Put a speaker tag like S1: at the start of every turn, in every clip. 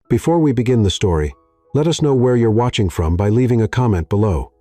S1: Before we begin the story, let us know where you're watching from by leaving a comment below.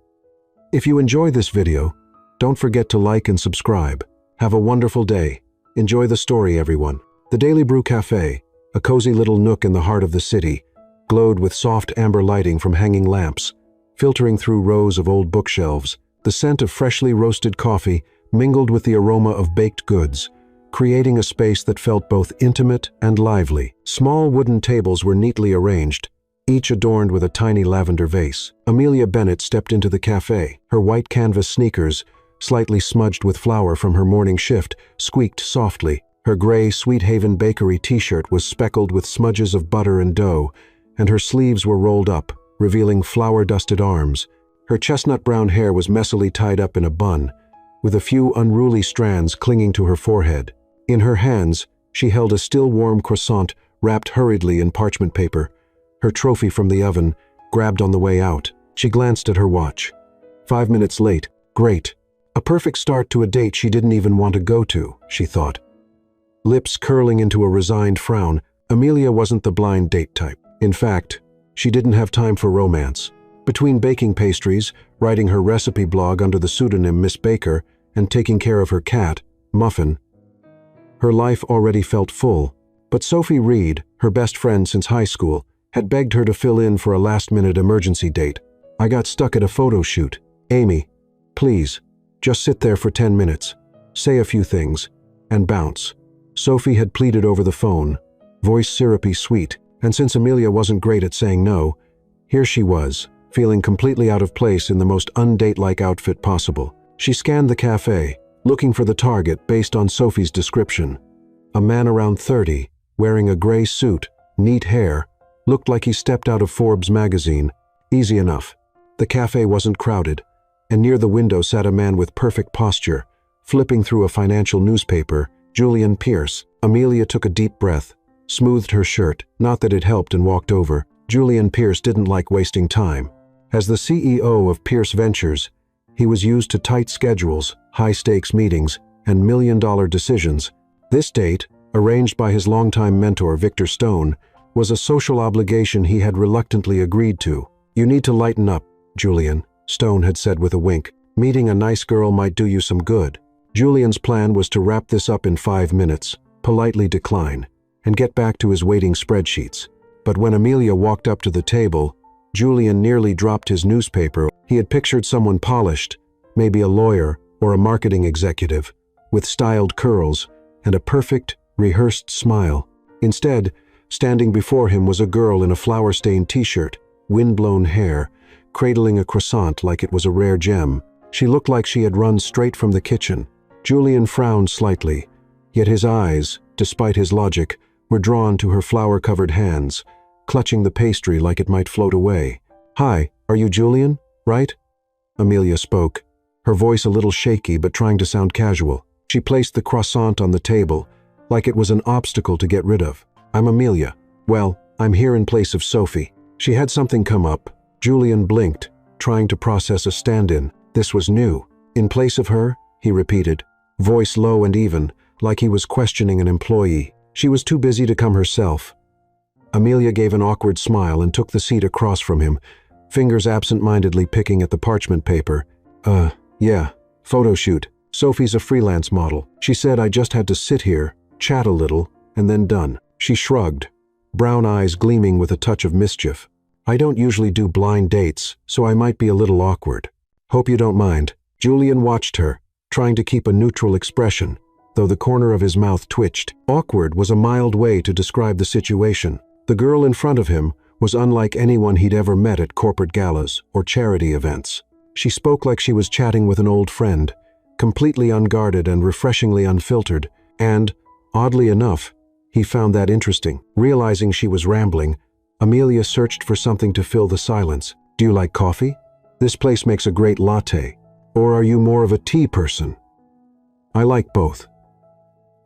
S1: If you enjoy this video, don't forget to like and subscribe. Have a wonderful day. Enjoy the story, everyone. The Daily Brew Cafe, a cozy little nook in the heart of the city, glowed with soft amber lighting from hanging lamps, filtering through rows of old bookshelves. The scent of freshly roasted coffee mingled with the aroma of baked goods, creating a space that felt both intimate and lively. Small wooden tables were neatly arranged, each adorned with a tiny lavender vase. Amelia Bennett stepped into the cafe. Her white canvas sneakers, slightly smudged with flour from her morning shift, squeaked softly. Her gray Sweet Haven Bakery t-shirt was speckled with smudges of butter and dough, and her sleeves were rolled up, revealing flour-dusted arms. Her chestnut-brown hair was messily tied up in a bun, with a few unruly strands clinging to her forehead. In her hands, she held a still-warm croissant wrapped hurriedly in parchment paper, her trophy from the oven, grabbed on the way out. She glanced at her watch. 5 minutes late. Great. A perfect start to a date she didn't even want to go to, she thought. Lips curling into a resigned frown, Amelia wasn't the blind date type. In fact, she didn't have time for romance. Between baking pastries, writing her recipe blog under the pseudonym Miss Baker, and taking care of her cat, Muffin, her life already felt full. But Sophie Reed, her best friend since high school, had begged her to fill in for a last-minute emergency date. I got stuck at a photo shoot. Amy, please, just sit there for 10 minutes, say a few things, and bounce. Sophie had pleaded over the phone, voice syrupy sweet, and since Amelia wasn't great at saying no, here she was, feeling completely out of place in the most undate-like outfit possible. She scanned the cafe, looking for the target based on Sophie's description. A man around 30, wearing a gray suit, neat hair, looked like he stepped out of Forbes magazine. Easy enough. The cafe wasn't crowded, and near the window sat a man with perfect posture, flipping through a financial newspaper, Julian Pierce. Amelia took a deep breath, smoothed her shirt, not that it helped, and walked over. Julian Pierce didn't like wasting time. As the CEO of Pierce Ventures, he was used to tight schedules, high-stakes meetings, and million-dollar decisions. This date, arranged by his longtime mentor Victor Stone, was a social obligation he had reluctantly agreed to. "You need to lighten up, Julian," Stone had said with a wink. "Meeting a nice girl might do you some good." Julian's plan was to wrap this up in 5 minutes, politely decline, and get back to his waiting spreadsheets. But when Amelia walked up to the table, Julian nearly dropped his newspaper. He had pictured someone polished, maybe a lawyer or a marketing executive, with styled curls and a perfect, rehearsed smile. Instead, standing before him was a girl in a flour-stained t-shirt, wind-blown hair, cradling a croissant like it was a rare gem. She looked like she had run straight from the kitchen. Julian frowned slightly, yet his eyes, despite his logic, were drawn to her flour-covered hands, clutching the pastry like it might float away. "Hi, are you Julian, right?" Amelia spoke, her voice a little shaky but trying to sound casual. She placed the croissant on the table, like it was an obstacle to get rid of. "I'm Amelia. Well, I'm here in place of Sophie." She had something come up. Julian blinked, trying to process a stand-in. This was new. "In place of her?" he repeated, voice low and even, like he was questioning an employee. She was too busy to come herself. Amelia gave an awkward smile and took the seat across from him, fingers absent-mindedly picking at the parchment paper. Yeah, photo shoot. Sophie's a freelance model. She said I just had to sit here, chat a little, and then done." She shrugged, brown eyes gleaming with a touch of mischief. "I don't usually do blind dates, so I might be a little awkward. Hope you don't mind." Julian watched her, trying to keep a neutral expression, though the corner of his mouth twitched. Awkward was a mild way to describe the situation. The girl in front of him was unlike anyone he'd ever met at corporate galas or charity events. She spoke like she was chatting with an old friend, completely unguarded and refreshingly unfiltered, and, oddly enough, he found that interesting. Realizing she was rambling, Amelia searched for something to fill the silence. "Do you like coffee? This place makes a great latte. Or are you more of a tea person?" "I like both.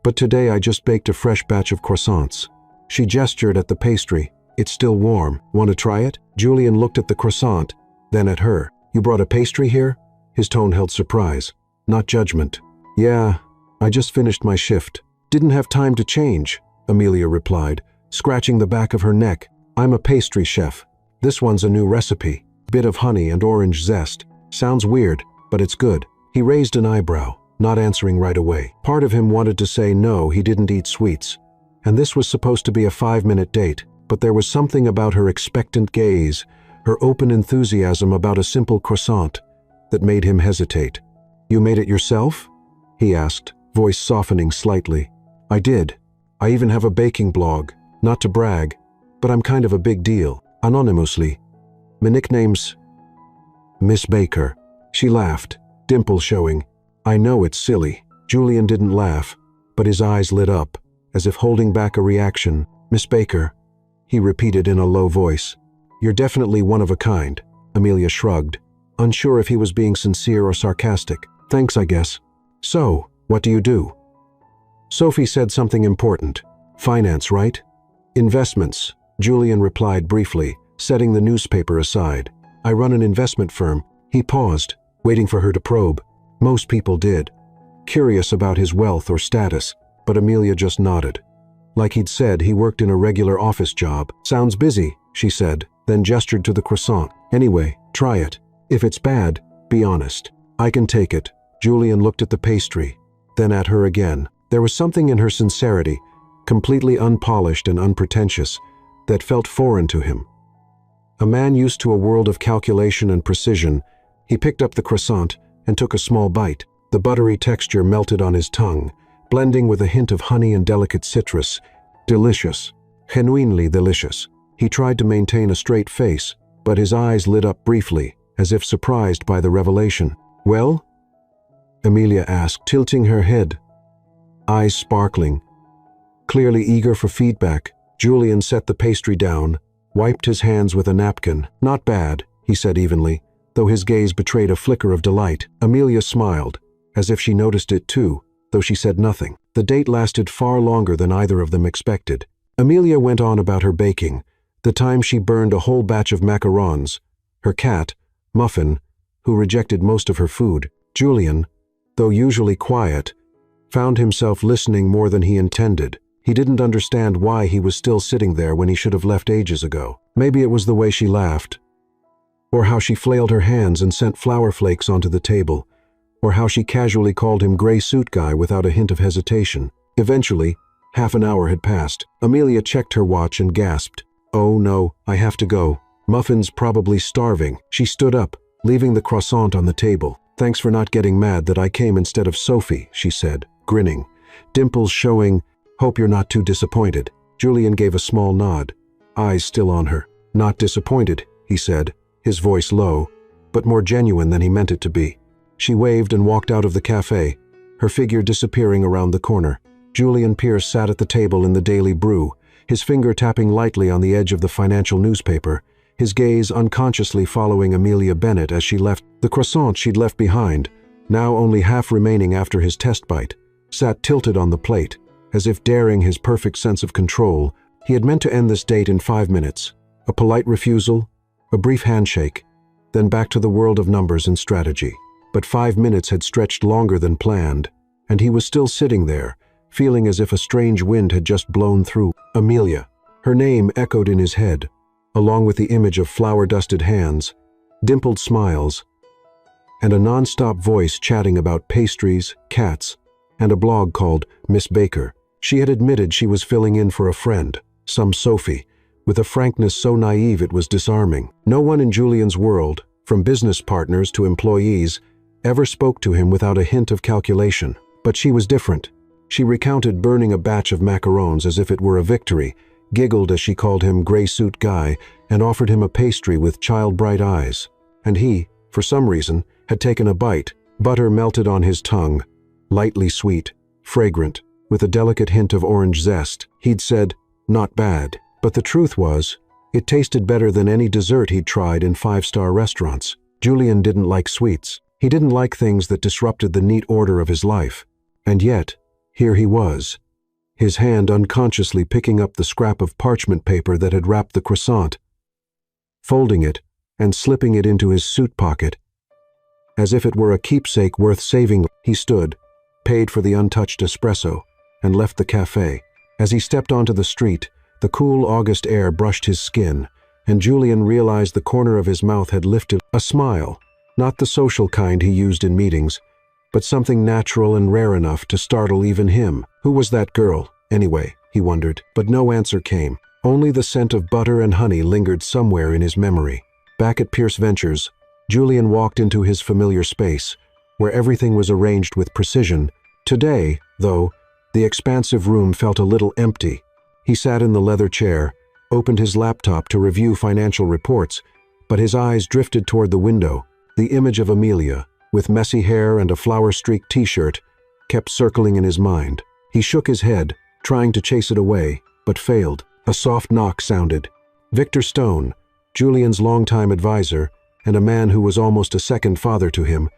S1: But today I just baked a fresh batch of croissants." She gestured at the pastry. "It's still warm. Want to try it?" Julian looked at the croissant, then at her. "You brought a pastry here?" His tone held surprise, not judgment. "Yeah, I just finished my shift. Didn't have time to change," Amelia replied, scratching the back of her neck. I'm a pastry chef. This one's a new recipe. Bit of honey and orange zest. Sounds weird, but it's good. He raised an eyebrow, not answering right away. Part of him wanted to say no, he didn't eat sweets. And this was supposed to be a 5-minute date, but there was something about her expectant gaze, her open enthusiasm about a simple croissant, that made him hesitate. You made it yourself? He asked, voice softening slightly. I did. I even have a baking blog. Not to brag, but I'm kind of a big deal. Anonymously. My nickname's Miss Baker. She laughed, dimple showing. I know it's silly. Julian didn't laugh, but his eyes lit up, as if holding back a reaction. Miss Baker, he repeated in a low voice. You're definitely one of a kind. Amelia shrugged, unsure if he was being sincere or sarcastic. Thanks, I guess. So, what do you do? Sophie said something important. Finance, right? Investments, Julian replied briefly, setting the newspaper aside. I run an investment firm. He paused, waiting for her to probe. Most people did. Curious about his wealth or status, but Amelia just nodded. Like he'd said, he worked in a regular office job. Sounds busy, she said, then gestured to the croissant. Anyway, try it. If it's bad, be honest. I can take it. Julian looked at the pastry, then at her again. There was something in her sincerity, completely unpolished and unpretentious, that felt foreign to him. A man used to a world of calculation and precision, he picked up the croissant and took a small bite. The buttery texture melted on his tongue, blending with a hint of honey and delicate citrus. Delicious. Genuinely delicious. He tried to maintain a straight face, but his eyes lit up briefly, as if surprised by the revelation. Well? Amelia asked, tilting her head, eyes sparkling. Clearly eager for feedback, Julian set the pastry down, wiped his hands with a napkin. Not bad, he said evenly, though his gaze betrayed a flicker of delight. Amelia smiled, as if she noticed it too, though she said nothing. The date lasted far longer than either of them expected. Amelia went on about her baking, the time she burned a whole batch of macarons, her cat, Muffin, who rejected most of her food. Julian, though usually quiet, found himself listening more than he intended. He didn't understand why he was still sitting there when he should have left ages ago. Maybe it was the way she laughed, or how she flailed her hands and sent flour flakes onto the table, or how she casually called him gray suit guy without a hint of hesitation. Eventually, half an hour had passed. Amelia checked her watch and gasped. Oh no, I have to go. Muffin's probably starving. She stood up, leaving the croissant on the table. Thanks for not getting mad that I came instead of Sophie, she said, grinning, dimples showing. Hope you're not too disappointed. Julian gave a small nod, eyes still on her. Not disappointed, he said, his voice low, but more genuine than he meant it to be. She waved and walked out of the cafe, her figure disappearing around the corner. Julian Pierce sat at the table in the Daily Brew, his finger tapping lightly on the edge of the financial newspaper, his gaze unconsciously following Amelia Bennett as she left. The croissant she'd left behind, now only half remaining after his test bite, sat tilted on the plate, as if daring his perfect sense of control. He had meant to end this date in 5 minutes. A polite refusal, a brief handshake, then back to the world of numbers and strategy. But 5 minutes had stretched longer than planned, and he was still sitting there, feeling as if a strange wind had just blown through. Amelia. Her name echoed in his head, along with the image of flour-dusted hands, dimpled smiles, and a non-stop voice chatting about pastries, cats, and a blog called Miss Baker. She had admitted she was filling in for a friend, some Sophie, with a frankness so naive it was disarming. No one in Julian's world, from business partners to employees, ever spoke to him without a hint of calculation. But she was different. She recounted burning a batch of macarons as if it were a victory, giggled as she called him gray suit guy, and offered him a pastry with child-bright eyes. And he, for some reason, had taken a bite. Butter melted on his tongue, lightly sweet, fragrant, with a delicate hint of orange zest. He'd said, not bad. But the truth was, it tasted better than any dessert he'd tried in 5-star restaurants. Julian didn't like sweets. He didn't like things that disrupted the neat order of his life. And yet, here he was, his hand unconsciously picking up the scrap of parchment paper that had wrapped the croissant, folding it and slipping it into his suit pocket. As if it were a keepsake worth saving, he stood, paid for the untouched espresso, and left the cafe. As he stepped onto the street, The cool August air brushed his skin, and Julian realized the corner of his mouth had lifted a smile, not the social kind he used in meetings, but something natural and rare enough to startle even him. Who was that girl, anyway, he wondered, but no answer came. Only the scent of butter and honey lingered somewhere in his memory. Back at Pierce Ventures, Julian walked into his familiar space, where everything was arranged with precision. Today, though, the expansive room felt a little empty. He sat in the leather chair, opened his laptop to review financial reports, but his eyes drifted toward the window. The image of Amelia, with messy hair and a flower-streaked t-shirt, kept circling in his mind. He shook his head, trying to chase it away, but failed. A soft knock sounded. Victor Stone, Julian's longtime advisor, and a man who was almost a second father to him,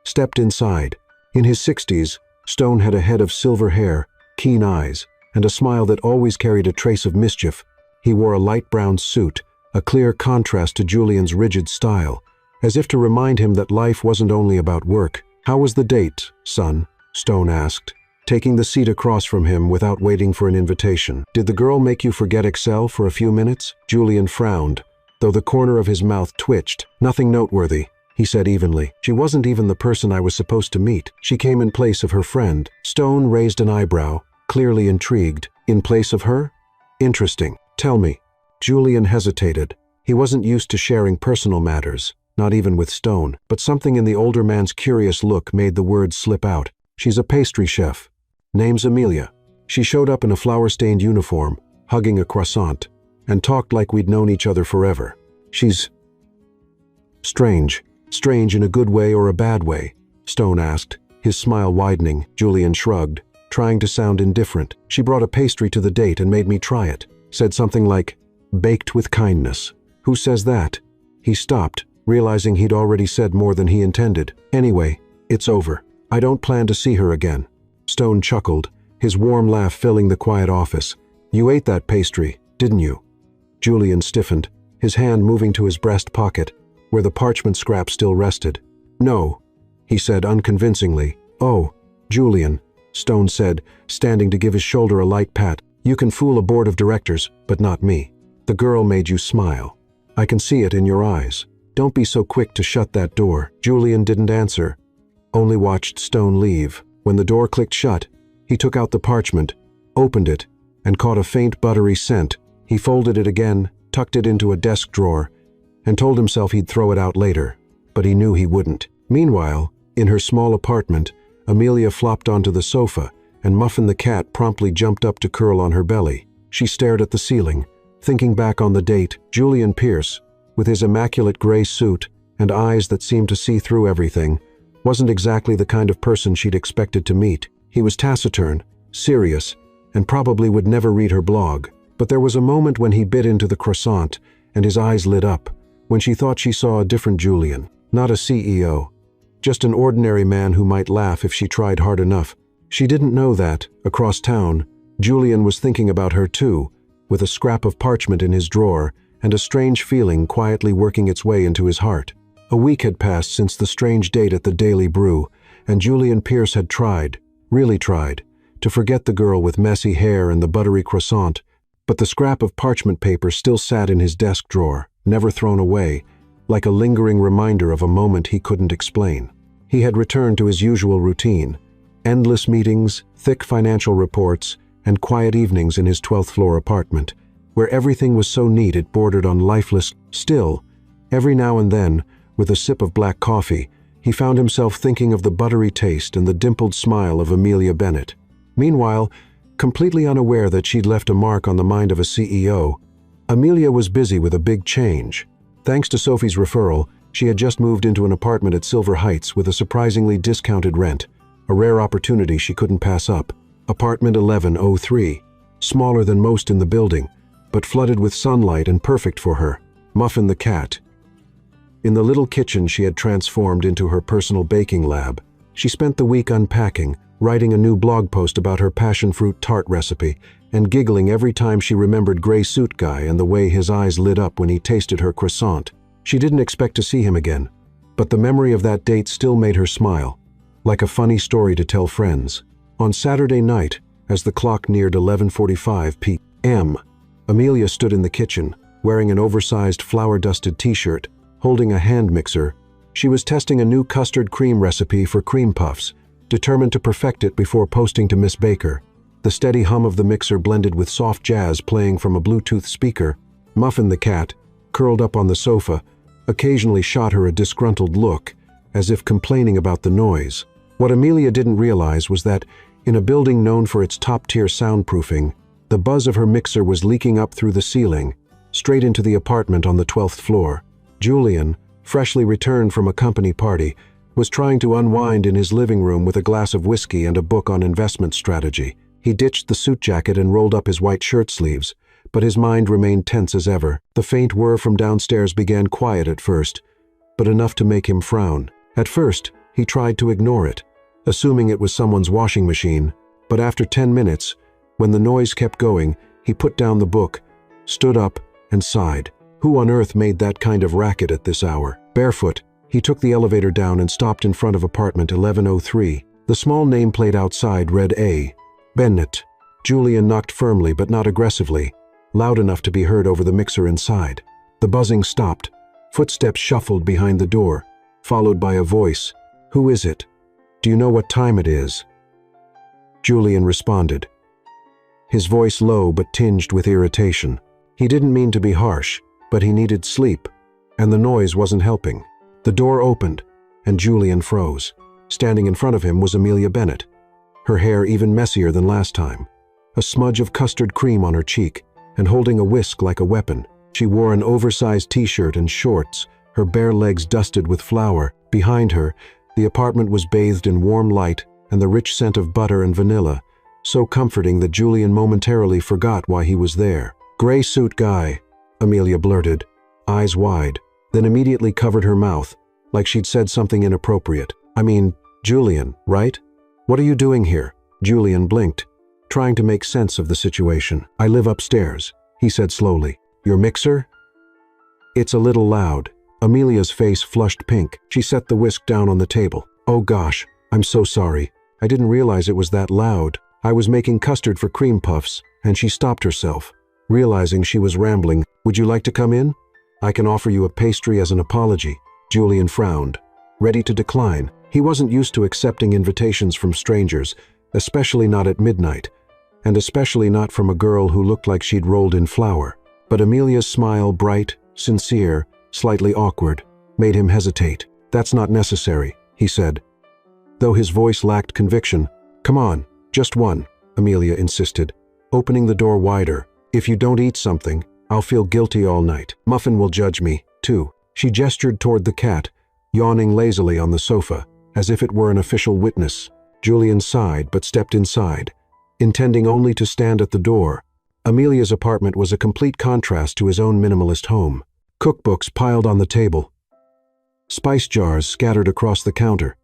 S1: stepped inside. In his 60s, Stone had a head of silver hair, keen eyes, and a smile that always carried a trace of mischief. He wore a light brown suit, a clear contrast to Julian's rigid style, as if to remind him that life wasn't only about work. "How was the date, son?" Stone asked, taking the seat across from him without waiting for an invitation. "Did the girl make you forget Excel for a few minutes?" Julian frowned, though the corner of his mouth twitched. "Nothing noteworthy," he said evenly. "She wasn't even the person I was supposed to meet. She came in place of her friend." Stone raised an eyebrow, clearly intrigued. "In place of her? Interesting. Tell me." Julian hesitated. He wasn't used to sharing personal matters, not even with Stone, but something in the older man's curious look made the words slip out. "She's a pastry chef. Name's Amelia." She showed up in a flower-stained uniform, hugging a croissant, and talked like we'd known each other forever. "She's strange. Strange in a good way or a bad way?" Stone asked, his smile widening. Julian shrugged, trying to sound indifferent. "She brought a pastry to the date and made me try it. Said something like, 'baked with kindness.'" "Who says that?" He stopped, realizing he'd already said more than he intended. "Anyway, it's over. I don't plan to see her again." Stone chuckled, his warm laugh filling the quiet office. "You ate that pastry, didn't you?" Julian stiffened, his hand moving to his breast pocket, where the parchment scrap still rested. "No," he said unconvincingly. "Oh, Julian," Stone said, standing to give his shoulder a light pat. "You can fool a board of directors, but not me. The girl made you smile. I can see it in your eyes. Don't be so quick to shut that door." Julian didn't answer, only watched Stone leave. When the door clicked shut, he took out the parchment, opened it, and caught a faint buttery scent. He folded it again, tucked it into a desk drawer, and told himself he'd throw it out later, but he knew he wouldn't. Meanwhile, in her small apartment, Amelia flopped onto the sofa, and Muffin the cat promptly jumped up to curl on her belly. She stared at the ceiling, thinking back on the date. Julian Pierce, with his immaculate gray suit and eyes that seemed to see through everything, wasn't exactly the kind of person she'd expected to meet. He was taciturn, serious, and probably would never read her blog. But there was a moment when he bit into the croissant, and his eyes lit up, when she thought she saw a different Julian. Not a CEO, just an ordinary man who might laugh if she tried hard enough. She didn't know that, across town, Julian was thinking about her too, with a scrap of parchment in his drawer and a strange feeling quietly working its way into his heart. A week had passed since the strange date at the Daily Brew, and Julian Pierce had tried, really tried, to forget the girl with messy hair and the buttery croissant, but the scrap of parchment paper still sat in his desk drawer, never thrown away, like a lingering reminder of a moment he couldn't explain. He had returned to his usual routine, endless meetings, thick financial reports, and quiet evenings in his 12th floor apartment, where everything was so neat it bordered on lifeless. Still, every now and then, with a sip of black coffee, he found himself thinking of the buttery taste and the dimpled smile of Amelia Bennett. Meanwhile, completely unaware that she'd left a mark on the mind of a CEO, Amelia was busy with a big change. Thanks to Sophie's referral, she had just moved into an apartment at Silver Heights with a surprisingly discounted rent, a rare opportunity she couldn't pass up. Apartment 1103, smaller than most in the building, but flooded with sunlight and perfect for her, Muffin the cat. In the little kitchen she had transformed into her personal baking lab. She spent the week unpacking, writing a new blog post about her passion fruit tart recipe, and giggling every time she remembered Gray Suit Guy and the way his eyes lit up when he tasted her croissant. She didn't expect to see him again, but the memory of that date still made her smile, like a funny story to tell friends. On Saturday night, as the clock neared 11:45 p.m., Amelia stood in the kitchen, wearing an oversized flour-dusted t-shirt, holding a hand mixer. She was testing a new custard cream recipe for cream puffs, determined to perfect it before posting to Miss Baker. The steady hum of the mixer blended with soft jazz playing from a Bluetooth speaker. Muffin the cat, curled up on the sofa, occasionally shot her a disgruntled look, as if complaining about the noise. What Amelia didn't realize was that, in a building known for its top-tier soundproofing, the buzz of her mixer was leaking up through the ceiling, straight into the apartment on the 12th floor. Julian, freshly returned from a company party, was trying to unwind in his living room with a glass of whiskey and a book on investment strategy. He ditched the suit jacket and rolled up his white shirt sleeves, but his mind remained tense as ever. The faint whir from downstairs began quiet at first, but enough to make him frown. At first, he tried to ignore it, assuming it was someone's washing machine, but after 10 minutes, when the noise kept going, he put down the book, stood up, and sighed. Who on earth made that kind of racket at this hour? Barefoot, he took the elevator down and stopped in front of apartment 1103. The small nameplate outside read A. Bennett. Julian knocked firmly but not aggressively, loud enough to be heard over the mixer inside. The buzzing stopped. Footsteps shuffled behind the door, followed by a voice. "Who is it? Do you know what time it is?" Julian responded, his voice low but tinged with irritation. He didn't mean to be harsh, but he needed sleep, and the noise wasn't helping. The door opened, and Julian froze. Standing in front of him was Amelia Bennett, her hair even messier than last time, a smudge of custard cream on her cheek, and holding a whisk like a weapon. She wore an oversized t-shirt and shorts, her bare legs dusted with flour. Behind her, the apartment was bathed in warm light and the rich scent of butter and vanilla, so comforting that Julian momentarily forgot why he was there. "Gray suit guy," Amelia blurted, eyes wide, then immediately covered her mouth, like she'd said something inappropriate. "I mean, Julian, right? What are you doing here?" Julian blinked, trying to make sense of the situation. "I live upstairs," he said slowly. "Your mixer?" "It's a little loud." Amelia's face flushed pink. She set the whisk down on the table. "Oh gosh, I'm so sorry. I didn't realize it was that loud. I was making custard for cream puffs," and she stopped herself, realizing she was rambling. "Would you like to come in? I can offer you a pastry as an apology." Julian frowned, ready to decline. He wasn't used to accepting invitations from strangers, especially not at midnight, and especially not from a girl who looked like she'd rolled in flour. But Amelia's smile, bright, sincere, slightly awkward, made him hesitate. "That's not necessary," he said, though his voice lacked conviction. "Come on, just one," Amelia insisted, opening the door wider. "If you don't eat something, I'll feel guilty all night. Muffin will judge me, too." She gestured toward the cat, yawning lazily on the sofa, as if it were an official witness. Julian sighed but stepped inside, intending only to stand at the door. Amelia's apartment was a complete contrast to his own minimalist home. Cookbooks piled on the table, spice jars scattered across the counter,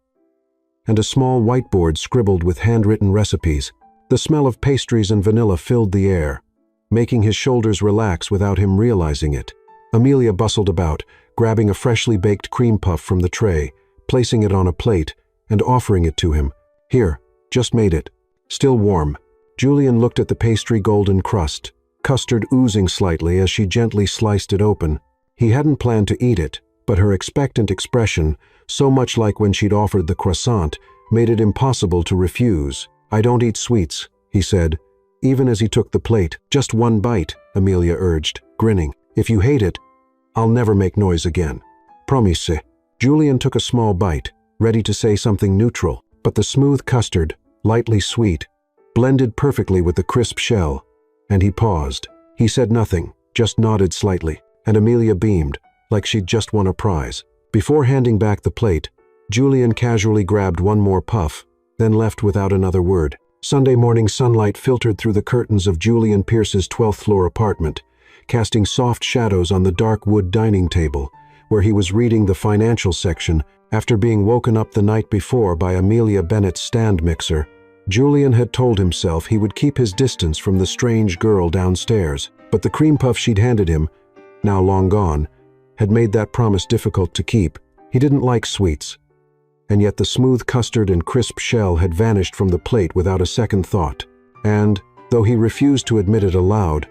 S1: and a small whiteboard scribbled with handwritten recipes. The smell of pastries and vanilla filled the air, making his shoulders relax without him realizing it. Amelia bustled about, grabbing a freshly baked cream puff from the tray, placing it on a plate, and offering it to him. "Here, just made it. Still warm." Julian looked at the pastry golden crust, custard oozing slightly as she gently sliced it open. He hadn't planned to eat it, but her expectant expression, so much like when she'd offered the croissant, made it impossible to refuse. "I don't eat sweets," he said, even as he took the plate. "Just one bite," Amelia urged, grinning. "If you hate it, I'll never make noise again. Promise." Julian took a small bite, ready to say something neutral, but the smooth custard, lightly sweet, blended perfectly with the crisp shell, and he paused. He said nothing, just nodded slightly, and Amelia beamed, like she'd just won a prize. Before handing back the plate, Julian casually grabbed one more puff, then left without another word. Sunday morning sunlight filtered through the curtains of Julian Pierce's 12th floor apartment, casting soft shadows on the dark wood dining table, where he was reading the financial section after being woken up the night before by Amelia Bennett's stand mixer. Julian had told himself he would keep his distance from the strange girl downstairs, but the cream puff she'd handed him, now long gone, had made that promise difficult to keep. He didn't like sweets, and yet the smooth custard and crisp shell had vanished from the plate without a second thought. And, though he refused to admit it aloud,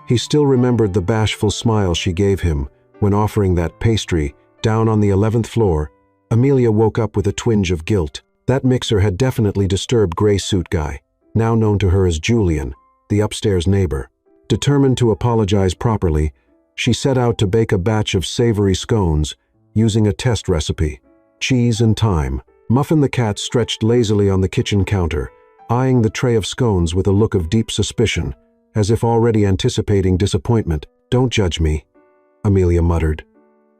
S1: He still remembered the bashful smile she gave him when offering that pastry down on the 11th floor. Amelia woke up with a twinge of guilt. That mixer had definitely disturbed Gray Suit Guy, now known to her as Julian, the upstairs neighbor. Determined to apologize properly, she set out to bake a batch of savory scones using a test recipe. Cheese and thyme. Muffin the cat stretched lazily on the kitchen counter, eyeing the tray of scones with a look of deep suspicion, as if already anticipating disappointment. "Don't judge me," Amelia muttered,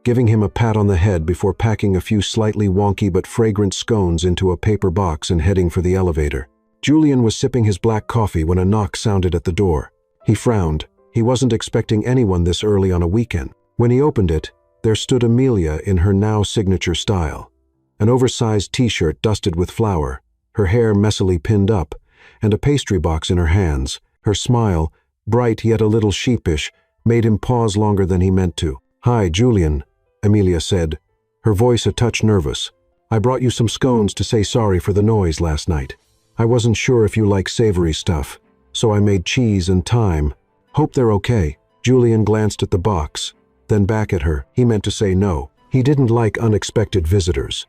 S1: giving him a pat on the head before packing a few slightly wonky but fragrant scones into a paper box and heading for the elevator. Julian was sipping his black coffee when a knock sounded at the door. He frowned. He wasn't expecting anyone this early on a weekend. When he opened it, there stood Amelia in her now signature style. An oversized t-shirt dusted with flour, her hair messily pinned up, and a pastry box in her hands. Her smile, bright yet a little sheepish, made him pause longer than he meant to. "Hi, Julian," Amelia said, her voice a touch nervous. "I brought you some scones to say sorry for the noise last night. I wasn't sure if you like savory stuff, so I made cheese and thyme. Hope they're okay." Julian glanced at the box, then back at her. He meant to say no. He didn't like unexpected visitors,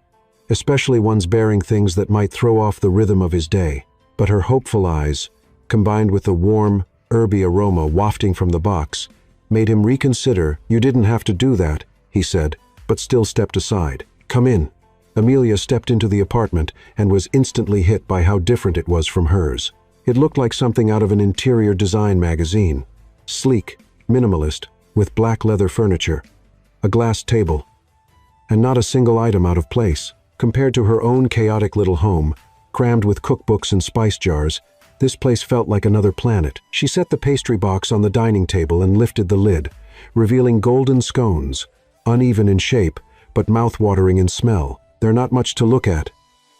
S1: especially ones bearing things that might throw off the rhythm of his day. But her hopeful eyes, combined with the warm, herby aroma wafting from the box, made him reconsider. "You didn't have to do that," he said, but still stepped aside. "Come in." Amelia stepped into the apartment and was instantly hit by how different it was from hers. It looked like something out of an interior design magazine. Sleek, minimalist, with black leather furniture, a glass table, and not a single item out of place. Compared to her own chaotic little home, crammed with cookbooks and spice jars, this place felt like another planet. She set the pastry box on the dining table and lifted the lid, revealing golden scones, uneven in shape, but mouth-watering in smell. "They're not much to look at,"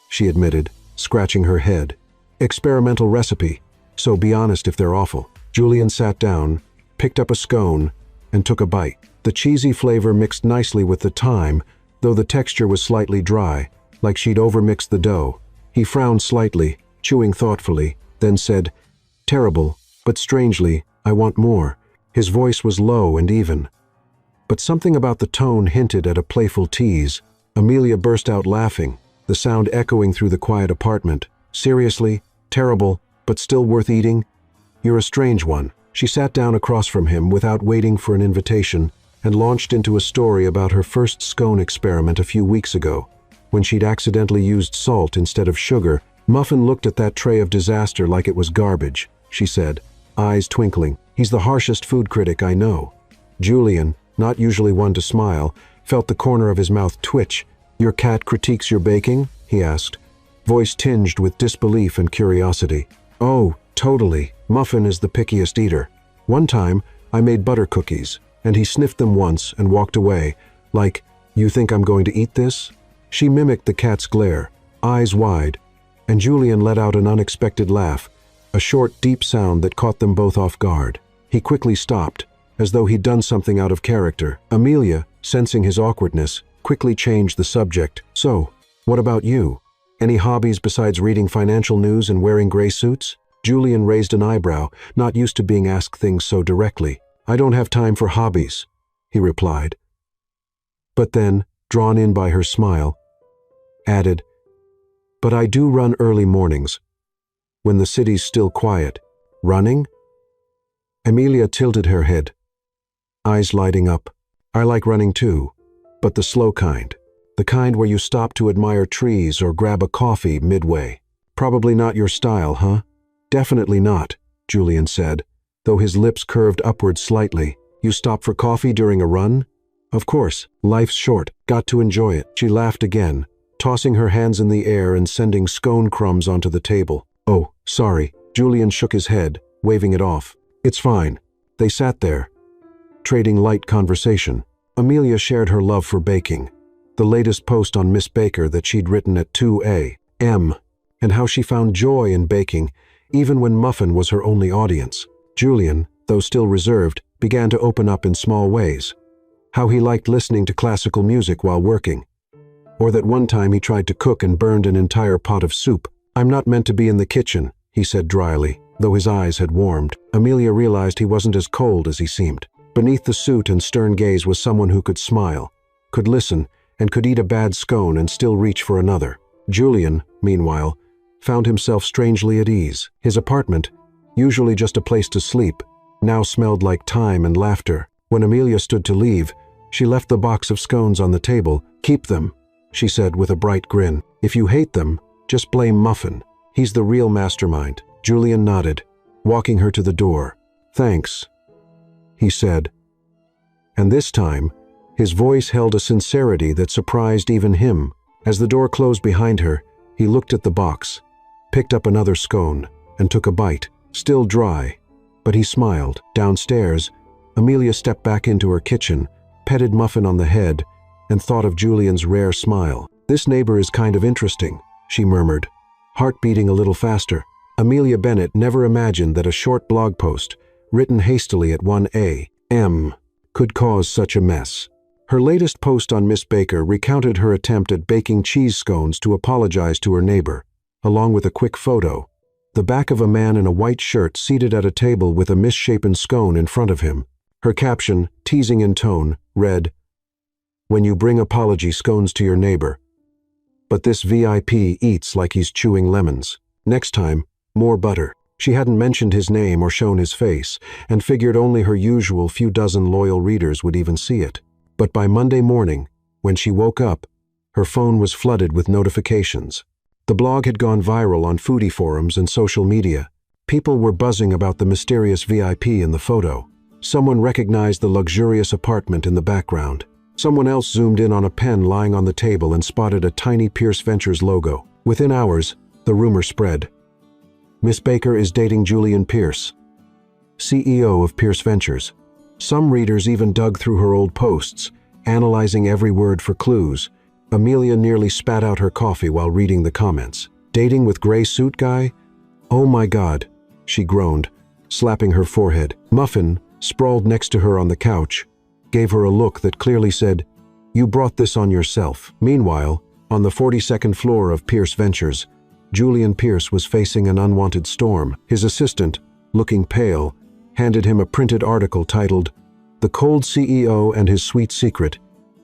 S1: she admitted, scratching her head. "Experimental recipe, so be honest if they're awful." Julian sat down, picked up a scone, and took a bite. The cheesy flavor mixed nicely with the thyme, though the texture was slightly dry, like she'd overmixed the dough. He frowned slightly, chewing thoughtfully, then said, "Terrible, but strangely, I want more." His voice was low and even, but something about the tone hinted at a playful tease. Amelia burst out laughing, the sound echoing through the quiet apartment. "Seriously? Terrible, but still worth eating? You're a strange one." She sat down across from him without waiting for an invitation and launched into a story about her first scone experiment a few weeks ago, when she'd accidentally used salt instead of sugar. "Muffin looked at that tray of disaster like it was garbage," she said, eyes twinkling. "He's the harshest food critic I know." Julian, not usually one to smile, felt the corner of his mouth twitch. "Your cat critiques your baking?" he asked, voice tinged with disbelief and curiosity. "Oh, totally. Muffin is the pickiest eater. One time, I made butter cookies, and he sniffed them once and walked away, like, 'You think I'm going to eat this?'" She mimicked the cat's glare, eyes wide, and Julian let out an unexpected laugh, a short, deep sound that caught them both off guard. He quickly stopped, as though he'd done something out of character. Amelia, sensing his awkwardness, quickly changed the subject. "So, what about you? Any hobbies besides reading financial news and wearing gray suits?" Julian raised an eyebrow, not used to being asked things so directly. "I don't have time for hobbies," he replied. But then, drawn in by her smile, added, "But I do run early mornings, when the city's still quiet." "Running?" Amelia tilted her head, eyes lighting up. "I like running too, but the slow kind. The kind where you stop to admire trees or grab a coffee midway. Probably not your style, huh?" "Definitely not," Julian said, though his lips curved upward slightly. "You stop for coffee during a run?" "Of course, life's short, got to enjoy it." She laughed again, tossing her hands in the air and sending scone crumbs onto the table. "Oh, sorry." Julian shook his head, waving it off. "It's fine." They sat there, trading light conversation. Amelia shared her love for baking, the latest post on Miss Baker that she'd written at 2 a.m., and how she found joy in baking, even when Muffin was her only audience. Julian, though still reserved, began to open up in small ways. How he liked listening to classical music while working, or that one time he tried to cook and burned an entire pot of soup. "I'm not meant to be in the kitchen," he said dryly. Though his eyes had warmed, Amelia realized he wasn't as cold as he seemed. Beneath the suit and stern gaze was someone who could smile, could listen, and could eat a bad scone and still reach for another. Julian, meanwhile, found himself strangely at ease. His apartment, usually just a place to sleep, now smelled like thyme and laughter. When Amelia stood to leave, she left the box of scones on the table. "Keep them," she said with a bright grin. "If you hate them, just blame Muffin. He's the real mastermind." Julian nodded, walking her to the door. "Thanks," he said. And this time, his voice held a sincerity that surprised even him. As the door closed behind her, he looked at the box, picked up another scone, and took a bite. Still dry, but he smiled. Downstairs, Amelia stepped back into her kitchen, petted Muffin on the head, and thought of Julian's rare smile. "This neighbor is kind of interesting," she murmured, heart beating a little faster. Amelia Bennett never imagined that a short blog post, written hastily at 1 a.m., could cause such a mess. Her latest post on Miss Baker recounted her attempt at baking cheese scones to apologize to her neighbor, along with a quick photo. The back of a man in a white shirt seated at a table with a misshapen scone in front of him. Her caption, teasing in tone, read, "When you bring apology scones to your neighbor. But this VIP eats like he's chewing lemons. Next time, more butter." She hadn't mentioned his name or shown his face, and figured only her usual few dozen loyal readers would even see it. But by Monday morning, when she woke up, her phone was flooded with notifications. The blog had gone viral on foodie forums and social media. People were buzzing about the mysterious VIP in the photo. Someone recognized the luxurious apartment in the background. Someone else zoomed in on a pen lying on the table and spotted a tiny Pierce Ventures logo. Within hours, the rumor spread. Miss Baker is dating Julian Pierce, CEO of Pierce Ventures. Some readers even dug through her old posts, analyzing every word for clues. Amelia nearly spat out her coffee while reading the comments. "Dating with gray suit guy? Oh my God," she groaned, slapping her forehead. Muffin, sprawled next to her on the couch, gave her a look that clearly said, "You brought this on yourself." Meanwhile, on the 42nd floor of Pierce Ventures, Julian Pierce was facing an unwanted storm. His assistant, looking pale, handed him a printed article titled, "The Cold CEO and His Sweet Secret,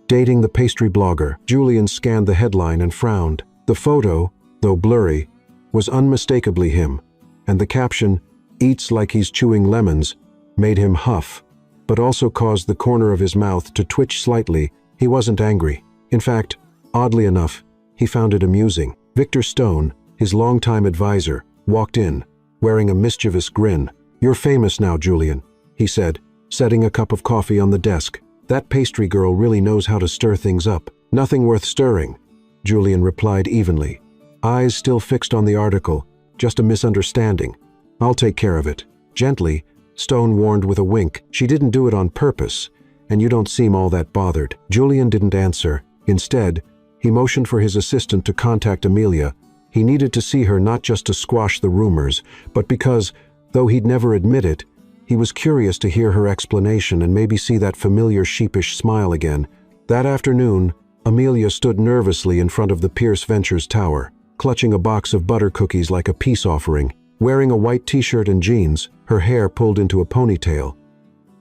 S1: Dating the Pastry Blogger." Julian scanned the headline and frowned. The photo, though blurry, was unmistakably him, and the caption, "Eats like he's chewing lemons," made him huff, but also caused the corner of his mouth to twitch slightly. He wasn't angry. In fact, oddly enough, he found it amusing. Victor Stone, his longtime advisor, walked in, wearing a mischievous grin. "You're famous now, Julian," he said, setting a cup of coffee on the desk. "That pastry girl really knows how to stir things up." "Nothing worth stirring," Julian replied evenly, eyes still fixed on the article. "Just a misunderstanding. I'll take care of it." Gently, Stone warned with a wink. "She didn't do it on purpose, and you don't seem all that bothered." Julian didn't answer. Instead, he motioned for his assistant to contact Amelia. He needed to see her not just to squash the rumors, but because, though he'd never admit it, he was curious to hear her explanation and maybe see that familiar sheepish smile again. That afternoon, Amelia stood nervously in front of the Pierce Ventures tower, clutching a box of butter cookies like a peace offering. Wearing a white t-shirt and jeans, her hair pulled into a ponytail.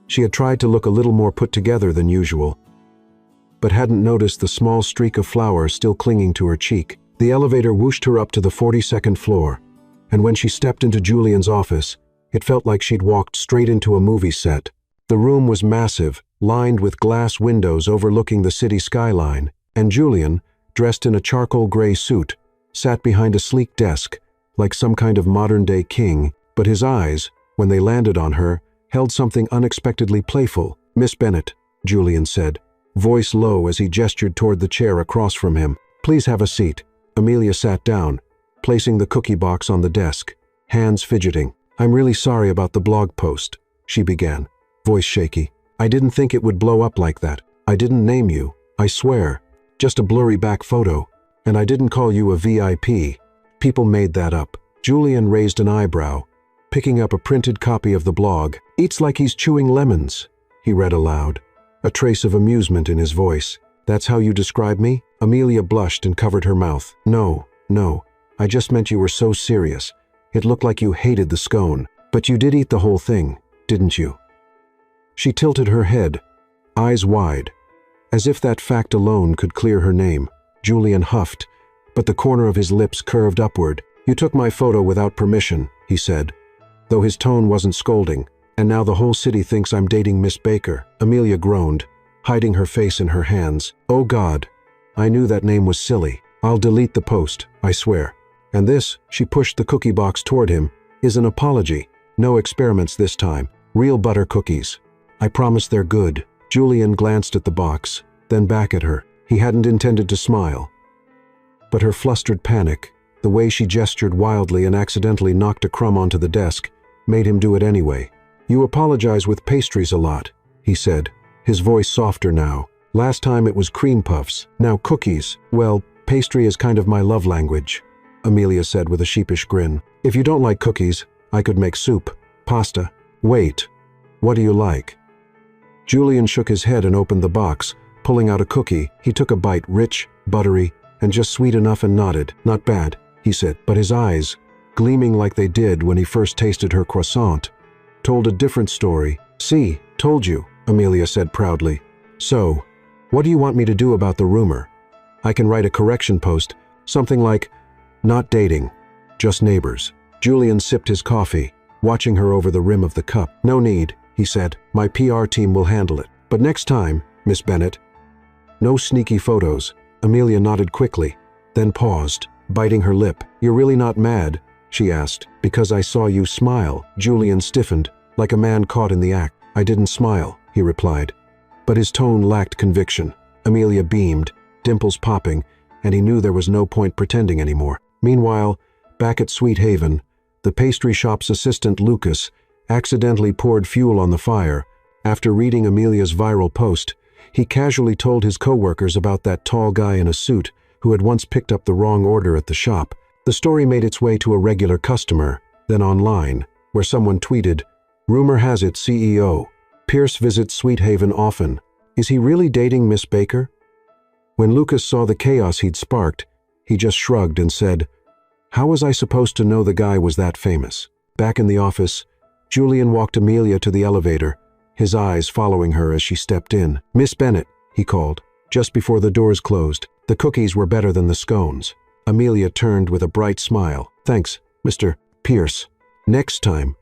S1: She had tried to look a little more put together than usual, but hadn't noticed the small streak of flour still clinging to her cheek. The elevator whooshed her up to the 42nd floor, and when she stepped into Julian's office, it felt like she'd walked straight into a movie set. The room was massive, lined with glass windows overlooking the city skyline, and Julian, dressed in a charcoal gray suit, sat behind a sleek desk, like some kind of modern-day king, but his eyes, when they landed on her, held something unexpectedly playful. "Miss Bennett," Julian said, voice low as he gestured toward the chair across from him. "Please have a seat." Amelia sat down, placing the cookie box on the desk, hands fidgeting. "I'm really sorry about the blog post," she began, voice shaky. "I didn't think it would blow up like that. I didn't name you, I swear. Just a blurry back photo. And I didn't call you a VIP. People made that up." Julian raised an eyebrow, picking up a printed copy of the blog. "Eats like he's chewing lemons," he read aloud, a trace of amusement in his voice. "That's how you describe me?" Amelia blushed and covered her mouth. No, I just meant you were so serious. It looked like you hated the scone. But you did eat the whole thing, didn't you? She tilted her head, eyes wide, as if that fact alone could clear her name. Julian huffed, but the corner of his lips curved upward. You took my photo without permission, he said, though his tone wasn't scolding. And now the whole city thinks I'm dating Miss Baker. Amelia groaned, hiding her face in her hands. Oh God, I knew that name was silly. I'll delete the post, I swear. And this, she pushed the cookie box toward him, is an apology. No experiments this time. Real butter cookies. I promise they're good. Julian glanced at the box, then back at her. He hadn't intended to smile. But her flustered panic, the way she gestured wildly and accidentally knocked a crumb onto the desk, made him do it anyway. You apologize with pastries a lot, he said, his voice softer now. Last time it was cream puffs, now cookies. Well, pastry is kind of my love language, Amelia said with a sheepish grin. If you don't like cookies, I could make soup, pasta. Wait, what do you like? Julian shook his head and opened the box, pulling out a cookie. He took a bite, rich, buttery, and just sweet enough, and nodded. Not bad, he said, but his eyes, gleaming like they did when he first tasted her croissant, told a different story. See, told you, Amelia said proudly. So, what do you want me to do about the rumor? I can write a correction post, something like, not dating, just neighbors. Julian sipped his coffee, watching her over the rim of the cup. No need, he said. My PR team will handle it. But next time, Miss Bennett. No sneaky photos. Amelia nodded quickly, then paused, biting her lip. You're really not mad? She asked. Because I saw you smile. Julian stiffened, like a man caught in the act. I didn't smile, he replied. But his tone lacked conviction. Amelia beamed, dimples popping, and he knew there was no point pretending anymore. Meanwhile, back at Sweet Haven, the pastry shop's assistant, Lucas, accidentally poured fuel on the fire. After reading Amelia's viral post, he casually told his coworkers about that tall guy in a suit who had once picked up the wrong order at the shop. The story made its way to a regular customer, then online, where someone tweeted, "Rumor has it CEO, Pierce visits Sweet Haven often. Is he really dating Miss Baker?" When Lucas saw the chaos he'd sparked, he just shrugged and said, "How was I supposed to know the guy was that famous?" Back in the office, Julian walked Amelia to the elevator, his eyes following her as she stepped in. "Miss Bennett," he called, just before the doors closed. The cookies were better than the scones. Amelia turned with a bright smile. "Thanks, Mr. Pierce. Next time,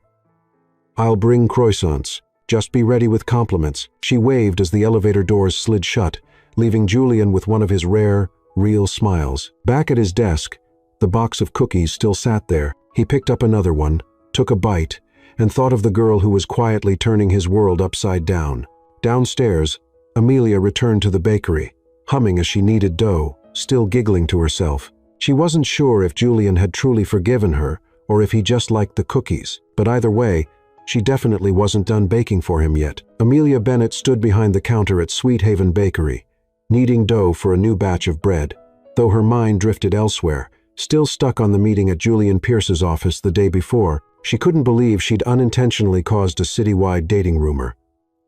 S1: I'll bring croissants. Just be ready with compliments." She waved as the elevator doors slid shut, leaving Julian with one of his rare, real smiles. Back at his desk, the box of cookies still sat there. He picked up another one, took a bite, and thought of the girl who was quietly turning his world upside down. Downstairs, Amelia returned to the bakery, humming as she kneaded dough, still giggling to herself. She wasn't sure if Julian had truly forgiven her or if he just liked the cookies, but either way, she definitely wasn't done baking for him yet. Amelia Bennett stood behind the counter at Sweet Haven Bakery, kneading dough for a new batch of bread, though her mind drifted elsewhere. Still stuck on the meeting at Julian Pierce's office the day before, she couldn't believe she'd unintentionally caused a citywide dating rumor.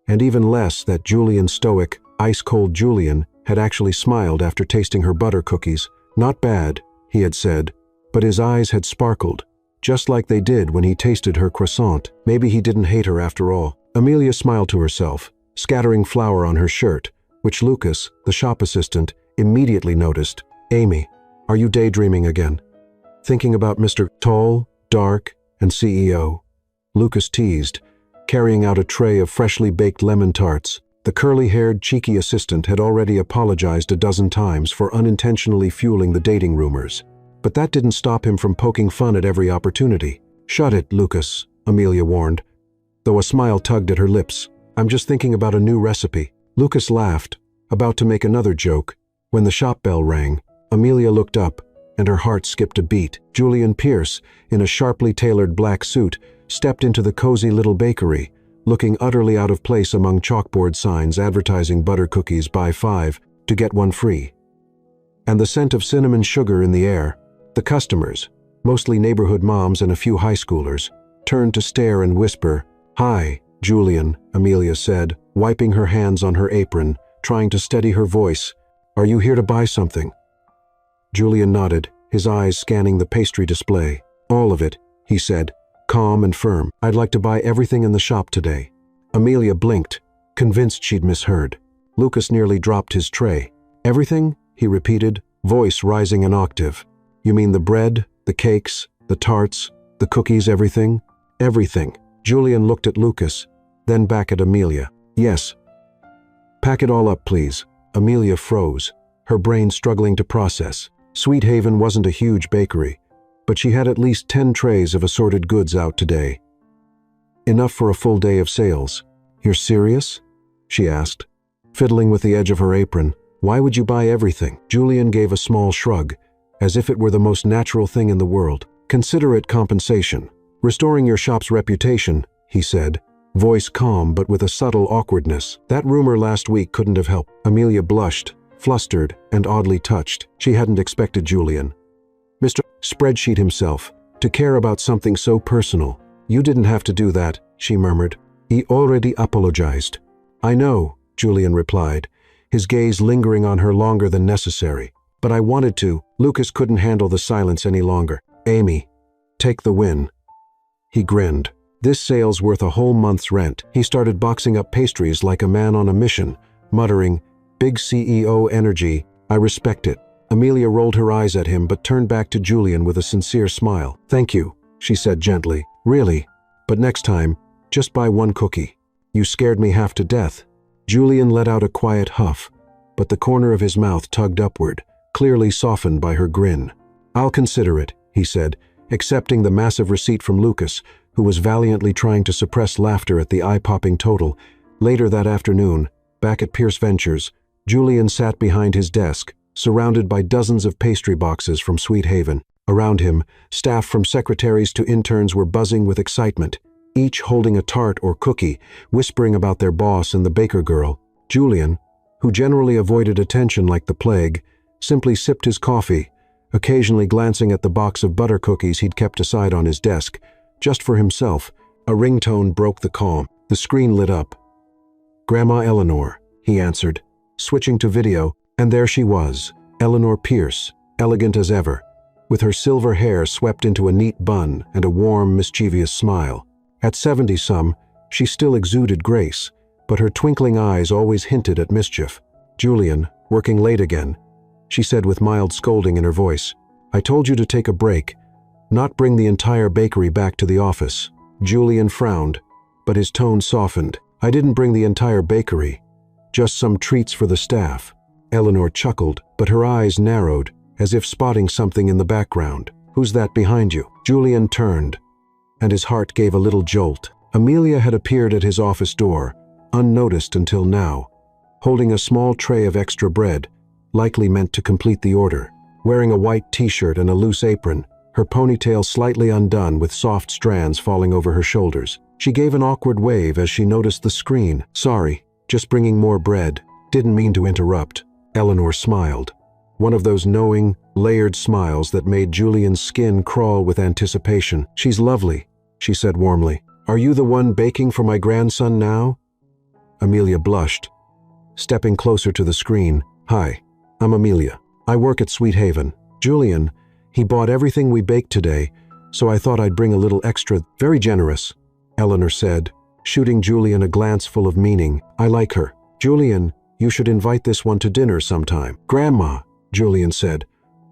S1: And even less that Julian stoic, ice-cold Julian had actually smiled after tasting her butter cookies. Not bad, he had said, but his eyes had sparkled, just like they did when he tasted her croissant. Maybe he didn't hate her after all. Amelia smiled to herself, scattering flour on her shirt, which Lucas, the shop assistant, immediately noticed. "Amy, are you daydreaming again? Thinking about Mr. Tall, Dark, and CEO?" Lucas teased, carrying out a tray of freshly baked lemon tarts. The curly-haired, cheeky assistant had already apologized a dozen times for unintentionally fueling the dating rumors. But that didn't stop him from poking fun at every opportunity. "Shut it, Lucas," Amelia warned, though a smile tugged at her lips. "I'm just thinking about a new recipe." Lucas laughed, about to make another joke, when the shop bell rang. Amelia looked up, and her heart skipped a beat. Julian Pierce, in a sharply tailored black suit, stepped into the cozy little bakery, looking utterly out of place among chalkboard signs advertising butter cookies buy 5 to get 1 free. And the scent of cinnamon sugar in the air. The customers, mostly neighborhood moms and a few high schoolers, turned to stare and whisper. "Hi, Julian," Amelia said, wiping her hands on her apron, trying to steady her voice. "Are you here to buy something?" Julian nodded, his eyes scanning the pastry display. "All of it," he said, calm and firm. I'd like to buy everything in the shop today. Amelia blinked, convinced she'd misheard. Lucas nearly dropped his tray. Everything? He repeated, voice rising an octave. You mean the bread, the cakes, the tarts, the cookies, everything? Everything. Julian looked at Lucas, then back at Amelia. Yes. Pack it all up, please. Amelia froze, her brain struggling to process. Sweet Haven wasn't a huge bakery, but she had at least 10 trays of assorted goods out today. Enough for a full day of sales. You're serious? She asked, fiddling with the edge of her apron. Why would you buy everything? Julian gave a small shrug, as if it were the most natural thing in the world. Consider it compensation. Restoring your shop's reputation, he said, voice calm but with a subtle awkwardness. That rumor last week couldn't have helped. Amelia blushed, flustered, and oddly touched. She hadn't expected Julian, Mr. Spreadsheet himself, to care about something so personal. You didn't have to do that, she murmured. He already apologized. I know, Julian replied, his gaze lingering on her longer than necessary. But I wanted to. Lucas couldn't handle the silence any longer. Amy, take the win. He grinned. This sale's worth a whole month's rent. He started boxing up pastries like a man on a mission, muttering, big CEO energy, I respect it. Amelia rolled her eyes at him but turned back to Julian with a sincere smile. Thank you, she said gently. Really? But next time, just buy one cookie. You scared me half to death. Julian let out a quiet huff, but the corner of his mouth tugged upward, clearly softened by her grin. I'll consider it, he said, accepting the massive receipt from Lucas, who was valiantly trying to suppress laughter at the eye-popping total. Later that afternoon, back at Pierce Ventures, Julian sat behind his desk, surrounded by dozens of pastry boxes from Sweet Haven. Around him, staff from secretaries to interns were buzzing with excitement, each holding a tart or cookie, whispering about their boss and the baker girl. Julian, who generally avoided attention like the plague, simply sipped his coffee, occasionally glancing at the box of butter cookies he'd kept aside on his desk, just for himself. A ringtone broke the calm. The screen lit up. Grandma Eleanor, he answered, switching to video, and there she was, Eleanor Pierce, elegant as ever, with her silver hair swept into a neat bun and a warm, mischievous smile. At 70-some, she still exuded grace, but her twinkling eyes always hinted at mischief. Julian, working late again, she said with mild scolding in her voice. I told you to take a break, not bring the entire bakery back to the office. Julian frowned, but his tone softened. I didn't bring the entire bakery, just some treats for the staff. Eleanor chuckled, but her eyes narrowed, as if spotting something in the background. Who's that behind you? Julian turned, and his heart gave a little jolt. Amelia had appeared at his office door, unnoticed until now, holding a small tray of extra bread, likely meant to complete the order. Wearing a white t-shirt and a loose apron, her ponytail slightly undone with soft strands falling over her shoulders. She gave an awkward wave as she noticed the screen. Sorry, just bringing more bread. Didn't mean to interrupt. Eleanor smiled. One of those knowing, layered smiles that made Julian's skin crawl with anticipation. She's lovely, she said warmly. Are you the one baking for my grandson now? Amelia blushed, stepping closer to the screen. Hi, I'm Amelia. I work at Sweet Haven. Julian, he bought everything we baked today, so I thought I'd bring a little extra. Very generous, Eleanor said, shooting Julian a glance full of meaning. I like her. Julian, you should invite this one to dinner sometime. Grandma, Julian said,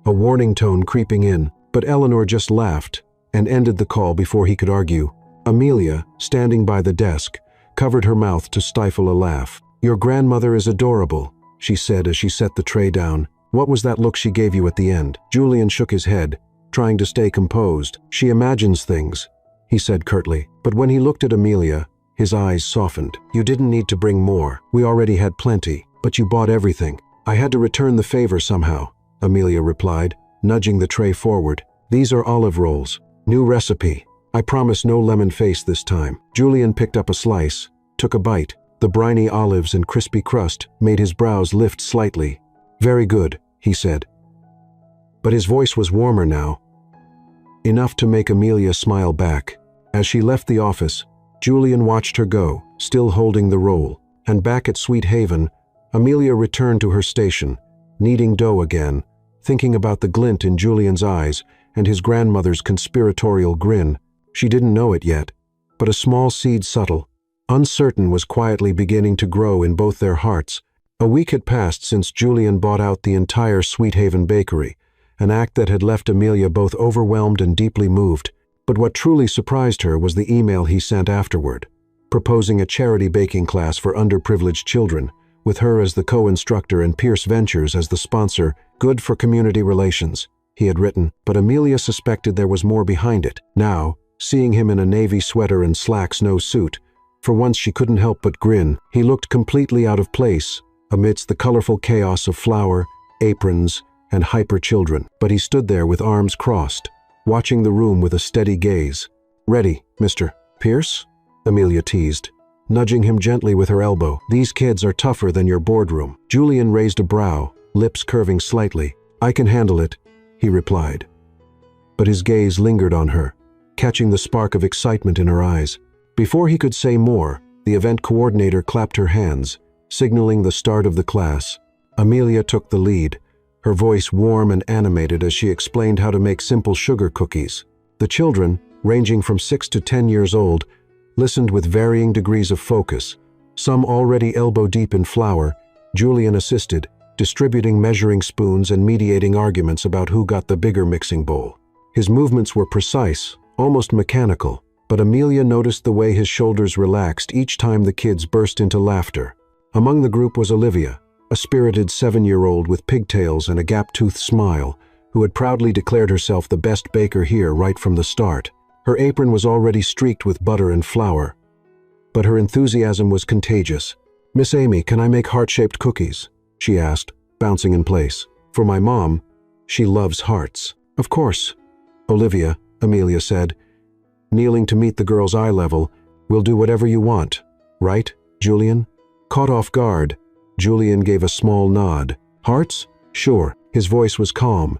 S1: a warning tone creeping in, but Eleanor just laughed and ended the call before he could argue. Amelia, standing by the desk, covered her mouth to stifle a laugh. Your grandmother is adorable, she said as she set the tray down. What was that look she gave you at the end? Julian shook his head, trying to stay composed. She imagines things, he said curtly. But when he looked at Amelia, his eyes softened. You didn't need to bring more. We already had plenty, but you bought everything. I had to return the favor somehow, Amelia replied, nudging the tray forward. These are olive rolls. New recipe. I promise no lemon face this time. Julian picked up a slice, took a bite. The briny olives and crispy crust made his brows lift slightly. Very good, he said. But his voice was warmer now, enough to make Amelia smile back. As she left the office, Julian watched her go, still holding the roll. And back at Sweet Haven, Amelia returned to her station, kneading dough again, thinking about the glint in Julian's eyes and his grandmother's conspiratorial grin. She didn't know it yet, but a small seed, subtle, uncertain, was quietly beginning to grow in both their hearts. A week had passed since Julian bought out the entire Sweet Haven bakery, an act that had left Amelia both overwhelmed and deeply moved. But what truly surprised her was the email he sent afterward, proposing a charity baking class for underprivileged children, with her as the co-instructor and Pierce Ventures as the sponsor. Good for community relations, he had written, but Amelia suspected there was more behind it. Now, seeing him in a navy sweater and slacks, no suit, for once she couldn't help but grin. He looked completely out of place amidst the colorful chaos of flour, aprons, and hyper children. But he stood there with arms crossed, watching the room with a steady gaze. "Ready, Mr. Pierce?" Amelia teased, nudging him gently with her elbow. "These kids are tougher than your boardroom." Julian raised a brow, lips curving slightly. "I can handle it," he replied. But his gaze lingered on her, catching the spark of excitement in her eyes. Before he could say more, the event coordinator clapped her hands, signaling the start of the class. Amelia took the lead, her voice warm and animated as she explained how to make simple sugar cookies. The children, ranging from 6 to 10 years old, listened with varying degrees of focus. Some already elbow-deep in flour, Julian assisted, distributing measuring spoons and mediating arguments about who got the bigger mixing bowl. His movements were precise, almost mechanical, but Amelia noticed the way his shoulders relaxed each time the kids burst into laughter. Among the group was Olivia, a spirited 7-year-old with pigtails and a gap-toothed smile, who had proudly declared herself the best baker here right from the start. Her apron was already streaked with butter and flour, but her enthusiasm was contagious. "Miss Amy, can I make heart-shaped cookies?" she asked, bouncing in place. "For my mom, she loves hearts." "Of course, Olivia," Amelia said, kneeling to meet the girl's eye level. "We'll do whatever you want, right, Julian?" Caught off guard, Julian gave a small nod. "Hearts? Sure." His voice was calm,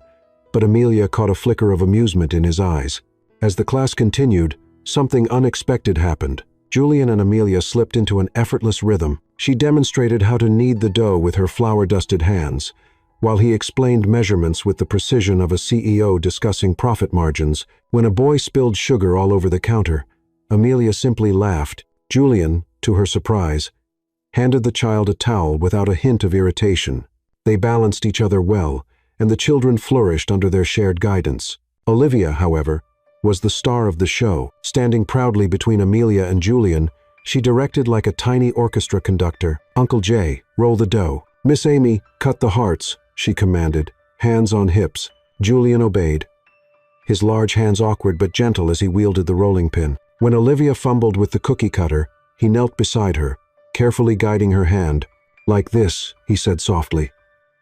S1: but Amelia caught a flicker of amusement in his eyes. As the class continued, something unexpected happened. Julian and Amelia slipped into an effortless rhythm. She demonstrated how to knead the dough with her flour-dusted hands, while he explained measurements with the precision of a CEO discussing profit margins. When a boy spilled sugar all over the counter, Amelia simply laughed. Julian, to her surprise, handed the child a towel without a hint of irritation. They balanced each other well, and the children flourished under their shared guidance. Olivia, however, was the star of the show. Standing proudly between Amelia and Julian, she directed like a tiny orchestra conductor. "Uncle Jay, roll the dough." "Miss Amy, cut the hearts," she commanded, hands on hips. Julian obeyed, his large hands awkward but gentle as he wielded the rolling pin. When Olivia fumbled with the cookie cutter, he knelt beside her, carefully guiding her hand. "Like this," he said softly,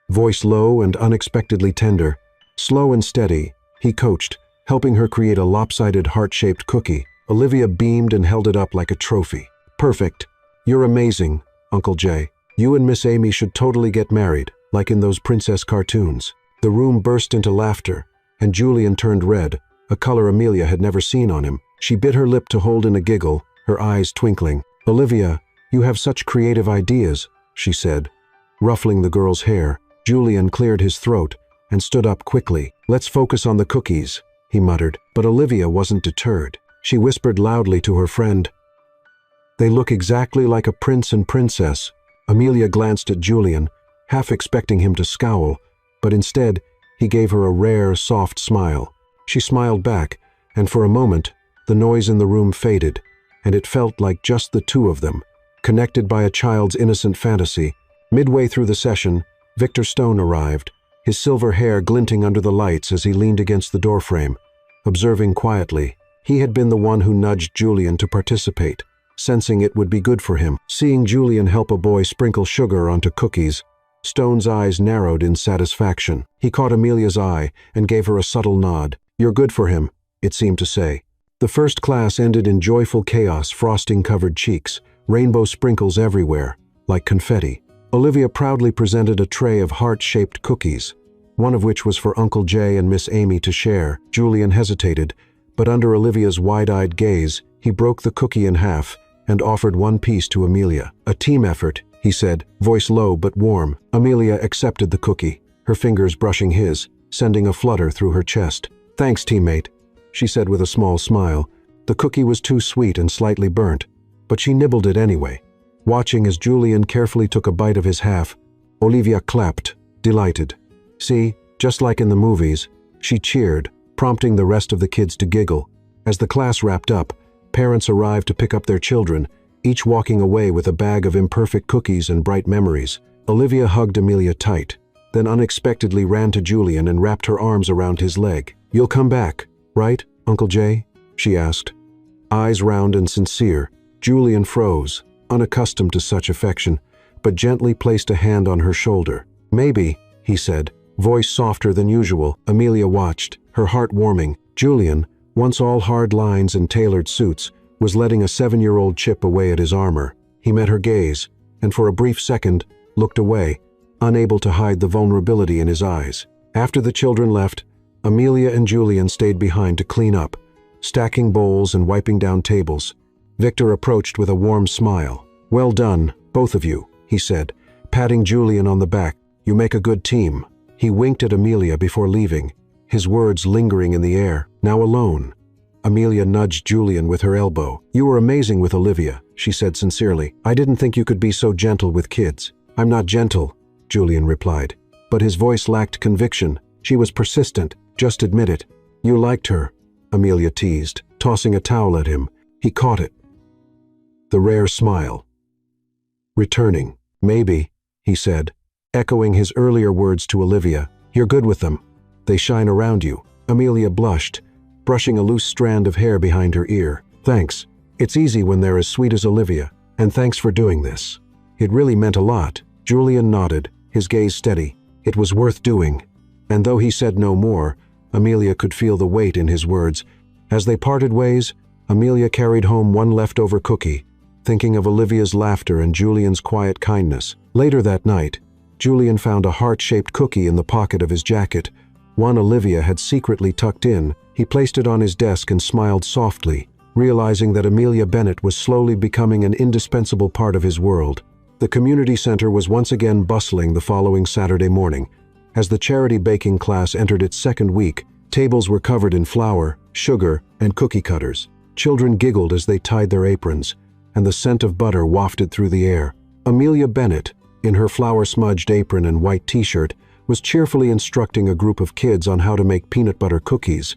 S1: voice low and unexpectedly tender. Slow and steady, he coached, helping her create a lopsided heart-shaped cookie. Olivia beamed and held it up like a trophy. "Perfect. You're amazing, Uncle Jay. You and Miss Amy should totally get married, like in those princess cartoons." The room burst into laughter, and Julian turned red, a color Amelia had never seen on him. She bit her lip to hold in a giggle, her eyes twinkling. "Olivia, you have such creative ideas," she said, ruffling the girl's hair. Julian cleared his throat and stood up quickly. "Let's focus on the cookies," he muttered. But Olivia wasn't deterred. She whispered loudly to her friend, "They look exactly like a prince and princess." Amelia glanced at Julian, half expecting him to scowl, but instead, he gave her a rare, soft smile. She smiled back, and for a moment, the noise in the room faded, and it felt like just the two of them, connected by a child's innocent fantasy. Midway through the session, Victor Stone arrived, his silver hair glinting under the lights as he leaned against the doorframe, observing quietly. He had been the one who nudged Julian to participate, sensing it would be good for him. Seeing Julian help a boy sprinkle sugar onto cookies, Stone's eyes narrowed in satisfaction. He caught Amelia's eye and gave her a subtle nod. "You're good for him," it seemed to say. The first class ended in joyful chaos, frosting-covered cheeks, rainbow sprinkles everywhere, like confetti. Olivia proudly presented a tray of heart-shaped cookies, one of which was for Uncle Jay and Miss Amy to share. Julian hesitated, but under Olivia's wide-eyed gaze, he broke the cookie in half and offered one piece to Amelia. "A team effort," he said, voice low but warm. Amelia accepted the cookie, her fingers brushing his, sending a flutter through her chest. "Thanks, teammate," she said with a small smile. The cookie was too sweet and slightly burnt, but she nibbled it anyway. Watching as Julian carefully took a bite of his half, Olivia clapped, delighted. See, just like in the movies, she cheered, prompting the rest of the kids to giggle. As the class wrapped up, parents arrived to pick up their children, each walking away with a bag of imperfect cookies and bright memories. Olivia hugged Amelia tight, then unexpectedly ran to Julian and wrapped her arms around his leg. "You'll come back, right, Uncle Jay?" she asked. Eyes round and sincere, Julian froze, unaccustomed to such affection, but gently placed a hand on her shoulder. "Maybe," he said, voice softer than usual. Amelia watched, her heart warming. Julian, once all hard lines and tailored suits, was letting a 7-year-old chip away at his armor. He met her gaze, and for a brief second, looked away, unable to hide the vulnerability in his eyes. After the children left, Amelia and Julian stayed behind to clean up, stacking bowls and wiping down tables. Victor approached with a warm smile. "Well done, both of you," he said, patting Julian on the back. "You make a good team." He winked at Amelia before leaving, his words lingering in the air. Now alone, Amelia nudged Julian with her elbow. "You were amazing with Olivia," she said sincerely. "I didn't think you could be so gentle with kids." "I'm not gentle," Julian replied, but his voice lacked conviction. She was persistent. "Just admit it." "You liked her," Amelia teased, tossing a towel at him. He caught it. The rare smile. Returning. "Maybe," he said, echoing his earlier words to Olivia. "You're good with them. They shine around you." Amelia blushed, brushing a loose strand of hair behind her ear. "Thanks. It's easy when they're as sweet as Olivia. And thanks for doing this. It really meant a lot." Julian nodded, his gaze steady. It was worth doing. And though he said no more, Amelia could feel the weight in his words. As they parted ways, Amelia carried home one leftover cookie, thinking of Olivia's laughter and Julian's quiet kindness. Later that night, Julian found a heart-shaped cookie in the pocket of his jacket, one Olivia had secretly tucked in. He placed it on his desk and smiled softly, realizing that Amelia Bennett was slowly becoming an indispensable part of his world. The community center was once again bustling the following Saturday morning. As the charity baking class entered its second week, tables were covered in flour, sugar, and cookie cutters. Children giggled as they tied their aprons, and the scent of butter wafted through the air. Amelia Bennett, in her flour-smudged apron and white t-shirt, was cheerfully instructing a group of kids on how to make peanut butter cookies,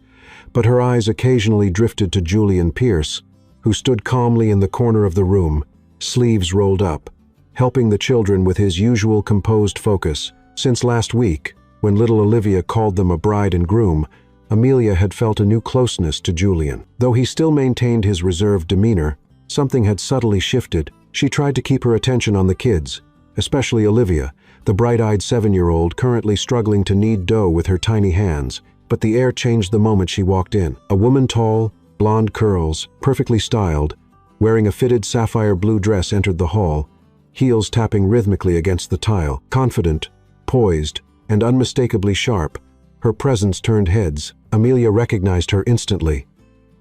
S1: but her eyes occasionally drifted to Julian Pierce, who stood calmly in the corner of the room, sleeves rolled up, helping the children with his usual composed focus. Since last week, when little Olivia called them a bride and groom, Amelia had felt a new closeness to Julian. Though he still maintained his reserved demeanor, something had subtly shifted. She tried to keep her attention on the kids, especially Olivia, the bright-eyed 7-year-old currently struggling to knead dough with her tiny hands. But the air changed the moment she walked in. A woman tall, blonde curls, perfectly styled, wearing a fitted sapphire blue dress entered the hall, heels tapping rhythmically against the tile. Confident, poised, and unmistakably sharp, her presence turned heads. Amelia recognized her instantly.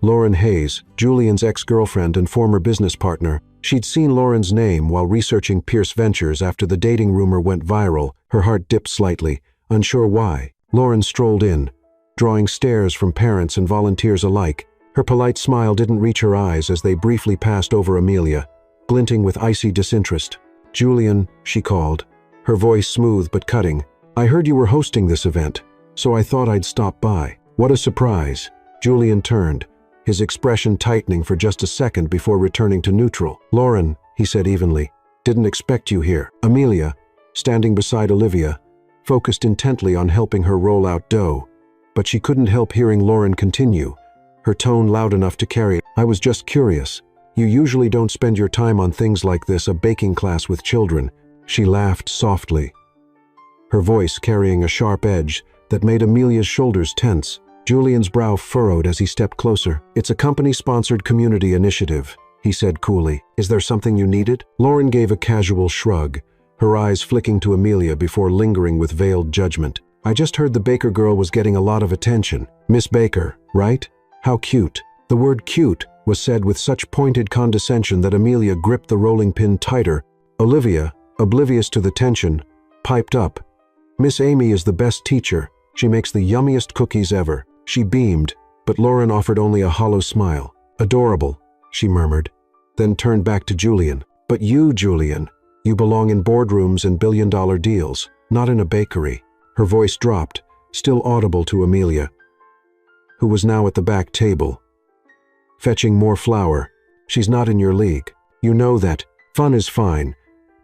S1: Lauren Hayes, Julian's ex-girlfriend and former business partner. She'd seen Lauren's name while researching Pierce Ventures after the dating rumor went viral. Her heart dipped slightly, unsure why. Lauren strolled in, drawing stares from parents and volunteers alike. Her polite smile didn't reach her eyes as they briefly passed over Amelia, glinting with icy disinterest. "Julian," she called, her voice smooth but cutting. "I heard you were hosting this event, so I thought I'd stop by." "What a surprise." Julian turned, his expression tightening for just a second before returning to neutral. "Lauren," he said evenly, "didn't expect you here." Amelia, standing beside Olivia, focused intently on helping her roll out dough, but she couldn't help hearing Lauren continue, her tone loud enough to carry it. "I was just curious. You usually don't spend your time on things like this, a baking class with children." She laughed softly, her voice carrying a sharp edge that made Amelia's shoulders tense. Julian's brow furrowed as he stepped closer. "It's a company-sponsored community initiative," he said coolly. "Is there something you needed?" Lauren gave a casual shrug, her eyes flicking to Amelia before lingering with veiled judgment. "I just heard the Baker girl was getting a lot of attention." "Miss Baker, right? How cute." The word cute was said with such pointed condescension that Amelia gripped the rolling pin tighter. Olivia, oblivious to the tension, piped up. "Miss Amy is the best teacher. She makes the yummiest cookies ever." She beamed, but Lauren offered only a hollow smile. "Adorable," she murmured, then turned back to Julian. "But you, Julian, you belong in boardrooms and billion-dollar deals, not in a bakery." Her voice dropped, still audible to Amelia, who was now at the back table, fetching more flour. "She's not in your league. You know that. Fun is fine,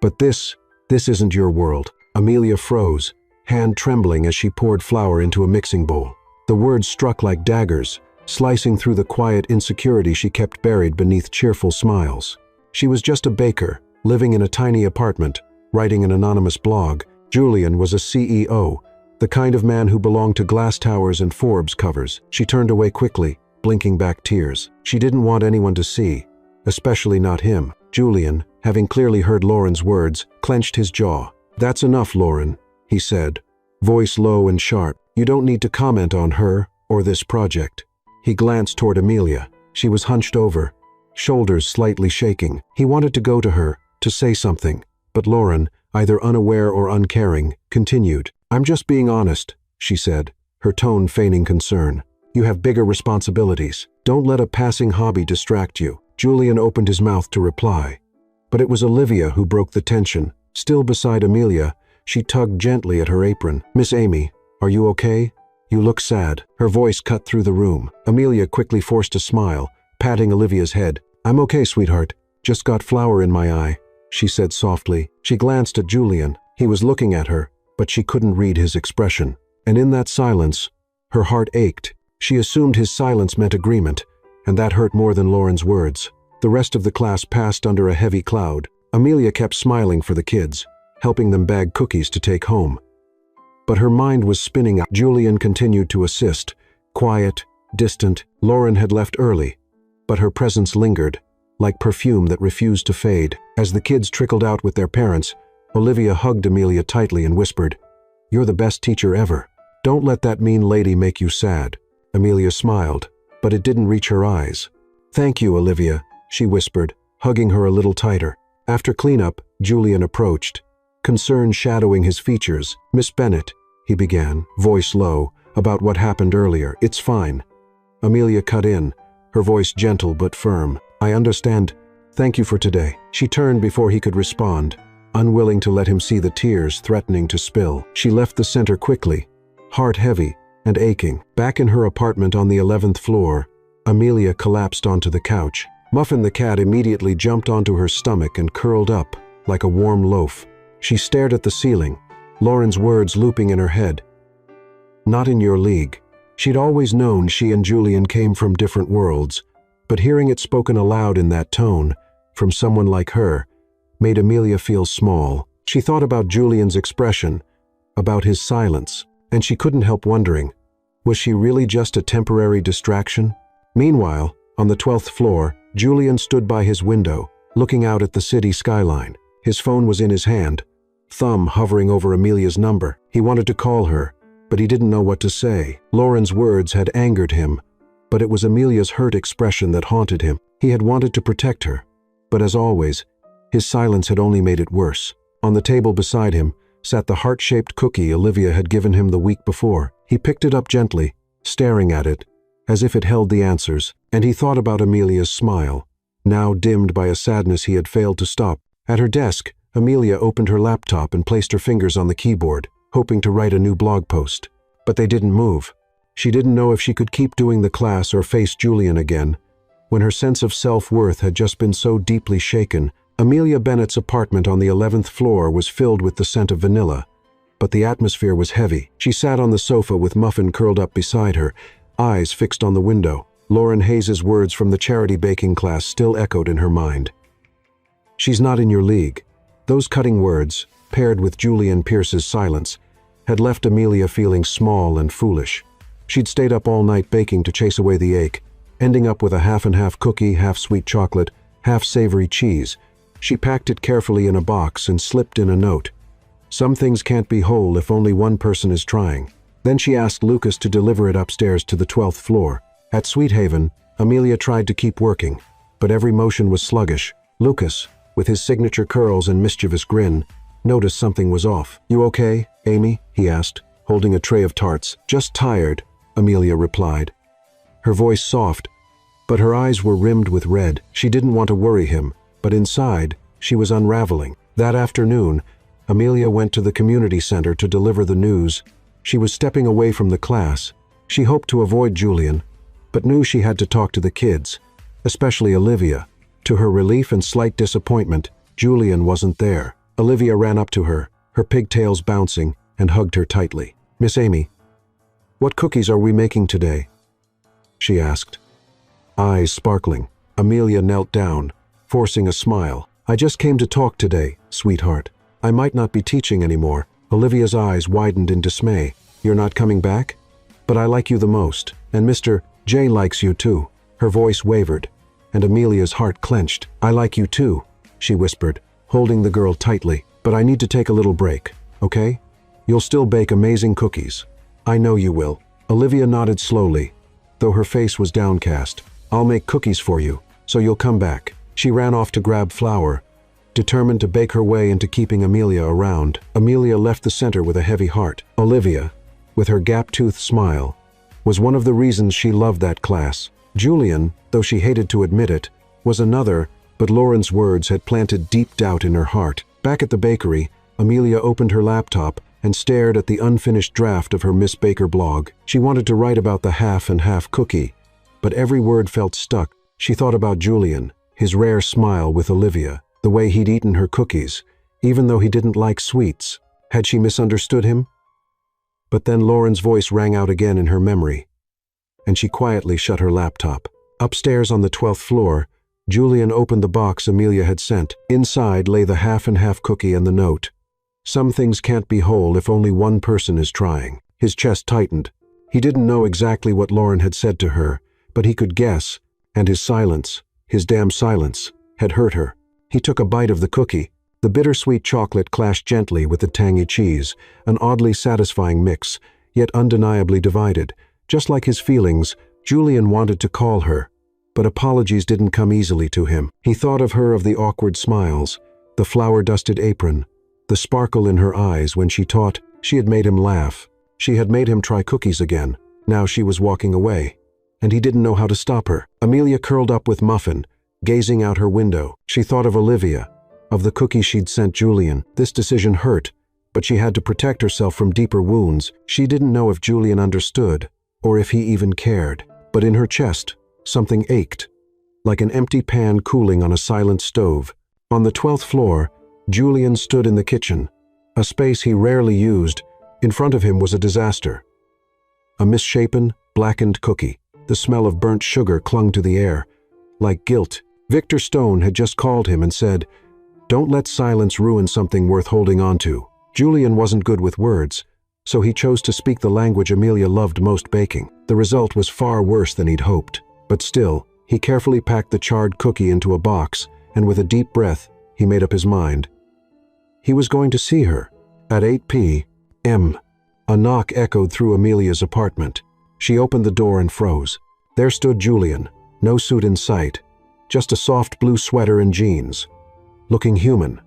S1: but this isn't your world." Amelia froze, hand trembling as she poured flour into a mixing bowl. The words struck like daggers, slicing through the quiet insecurity she kept buried beneath cheerful smiles. She was just a baker, living in a tiny apartment, writing an anonymous blog. Julian was a CEO, the kind of man who belonged to glass towers and Forbes covers. She turned away quickly, blinking back tears. She didn't want anyone to see, especially not him. Julian, having clearly heard Lauren's words, clenched his jaw. "That's enough, Lauren," he said, voice low and sharp. "You don't need to comment on her or this project." He glanced toward Amelia. She was hunched over, shoulders slightly shaking. He wanted to go to her, to say something, but Lauren, either unaware or uncaring, continued. "I'm just being honest," she said, her tone feigning concern. "You have bigger responsibilities. Don't let a passing hobby distract you." Julian opened his mouth to reply, but it was Olivia who broke the tension. Still beside Amelia, she tugged gently at her apron. "Miss Amy, are you okay? You look sad." Her voice cut through the room. Amelia quickly forced a smile, patting Olivia's head. "I'm okay, sweetheart. Just got flour in my eye," she said softly. She glanced at Julian. He was looking at her, but she couldn't read his expression. And in that silence, her heart ached. She assumed his silence meant agreement, and that hurt more than Lauren's words. The rest of the class passed under a heavy cloud. Amelia kept smiling for the kids, helping them bag cookies to take home. But her mind was spinning out. Julian continued to assist, quiet, distant. Lauren had left early, but her presence lingered, like perfume that refused to fade. As the kids trickled out with their parents, Olivia hugged Amelia tightly and whispered, "You're the best teacher ever. Don't let that mean lady make you sad." Amelia smiled, but it didn't reach her eyes. "Thank you, Olivia," she whispered, hugging her a little tighter. After cleanup, Julian approached, concern shadowing his features. "Miss Bennett," he began, voice low, "about what happened earlier. It's fine." Amelia cut in, her voice gentle but firm. "I understand. Thank you for today." She turned before he could respond, unwilling to let him see the tears threatening to spill. She left the center quickly, heart heavy and aching. Back in her apartment on the 11th floor, Amelia collapsed onto the couch. Muffin the cat immediately jumped onto her stomach and curled up like a warm loaf. She stared at the ceiling, Lauren's words looping in her head. "Not in your league." She'd always known she and Julian came from different worlds, but hearing it spoken aloud in that tone, from someone like her, made Amelia feel small. She thought about Julian's expression, about his silence, and she couldn't help wondering, was she really just a temporary distraction? Meanwhile, on the 12th floor, Julian stood by his window, looking out at the city skyline. His phone was in his hand, thumb hovering over Amelia's number. He wanted to call her, but he didn't know what to say. Lauren's words had angered him, but it was Amelia's hurt expression that haunted him. He had wanted to protect her, but as always, his silence had only made it worse. On the table beside him sat the heart-shaped cookie Olivia had given him the week before. He picked it up gently, staring at it, as if it held the answers, and he thought about Amelia's smile, now dimmed by a sadness he had failed to stop. At her desk, Amelia opened her laptop and placed her fingers on the keyboard, hoping to write a new blog post. But they didn't move. She didn't know if she could keep doing the class or face Julian again, when her sense of self-worth had just been so deeply shaken. Amelia Bennett's apartment on the 11th floor was filled with the scent of vanilla, but the atmosphere was heavy. She sat on the sofa with Muffin curled up beside her, eyes fixed on the window. Lauren Hayes's words from the charity baking class still echoed in her mind. "She's not in your league." Those cutting words, paired with Julian Pierce's silence, had left Amelia feeling small and foolish. She'd stayed up all night baking to chase away the ache, ending up with a half-and-half cookie, half-sweet chocolate, half-savory cheese. She packed it carefully in a box and slipped in a note. "Some things can't be whole if only one person is trying." Then she asked Lucas to deliver it upstairs to the 12th floor. At Sweet Haven, Amelia tried to keep working, but every motion was sluggish. Lucas, with his signature curls and mischievous grin, noticed something was off. "You okay, Amy?" he asked, holding a tray of tarts. "Just tired," Amelia replied. Her voice soft, but her eyes were rimmed with red. She didn't want to worry him, but inside, she was unraveling. That afternoon, Amelia went to the community center to deliver the news. She was stepping away from the class. She hoped to avoid Julian, but knew she had to talk to the kids, especially Olivia. To her relief and slight disappointment, Julian wasn't there. Olivia ran up to her, her pigtails bouncing, and hugged her tightly. "Miss Amy, what cookies are we making today?" she asked. Eyes sparkling, Amelia knelt down, forcing a smile. "I just came to talk today, sweetheart. I might not be teaching anymore." Olivia's eyes widened in dismay. "You're not coming back? But I like you the most, and Mr. J likes you too." Her voice wavered, and Amelia's heart clenched. "I like you too," she whispered, holding the girl tightly. "But I need to take a little break, okay? You'll still bake amazing cookies. I know you will." Olivia nodded slowly, though her face was downcast. "I'll make cookies for you, so you'll come back." She ran off to grab flour, determined to bake her way into keeping Amelia around. Amelia left the center with a heavy heart. Olivia, with her gap-toothed smile, was one of the reasons she loved that class. Julian, though she hated to admit it, was another, but Lauren's words had planted deep doubt in her heart. Back at the bakery, Amelia opened her laptop and stared at the unfinished draft of her Miss Baker blog. She wanted to write about the half-and-half cookie, but every word felt stuck. She thought about Julian, his rare smile with Olivia, the way he'd eaten her cookies, even though he didn't like sweets. Had she misunderstood him? But then Lauren's voice rang out again in her memory, and she quietly shut her laptop. Upstairs on the 12th floor, Julian opened the box Amelia had sent. Inside lay the half-and-half cookie and the note. "Some things can't be whole if only one person is trying." His chest tightened. He didn't know exactly what Lauren had said to her, but he could guess, and his silence, his damn silence, had hurt her. He took a bite of the cookie. The bittersweet chocolate clashed gently with the tangy cheese, an oddly satisfying mix, yet undeniably divided. Just like his feelings, Julian wanted to call her, but apologies didn't come easily to him. He thought of her, of the awkward smiles, the flour-dusted apron, the sparkle in her eyes when she taught. She had made him laugh. She had made him try cookies again. Now she was walking away, and he didn't know how to stop her. Amelia curled up with Muffin, gazing out her window. She thought of Olivia, of the cookie she'd sent Julian. This decision hurt, but she had to protect herself from deeper wounds. She didn't know if Julian understood, or if he even cared. But in her chest, something ached, like an empty pan cooling on a silent stove. On the 12th floor, Julian stood in the kitchen, a space he rarely used. In front of him was a disaster. A misshapen, blackened cookie. The smell of burnt sugar clung to the air, like guilt. Victor Stone had just called him and said, "Don't let silence ruin something worth holding on to." Julian wasn't good with words, so he chose to speak the language Amelia loved most, baking. The result was far worse than he'd hoped. But still, he carefully packed the charred cookie into a box, and with a deep breath, he made up his mind. He was going to see her. At 8 p.m., a knock echoed through Amelia's apartment. She opened the door and froze. There stood Julian, no suit in sight, just a soft blue sweater and jeans, looking human,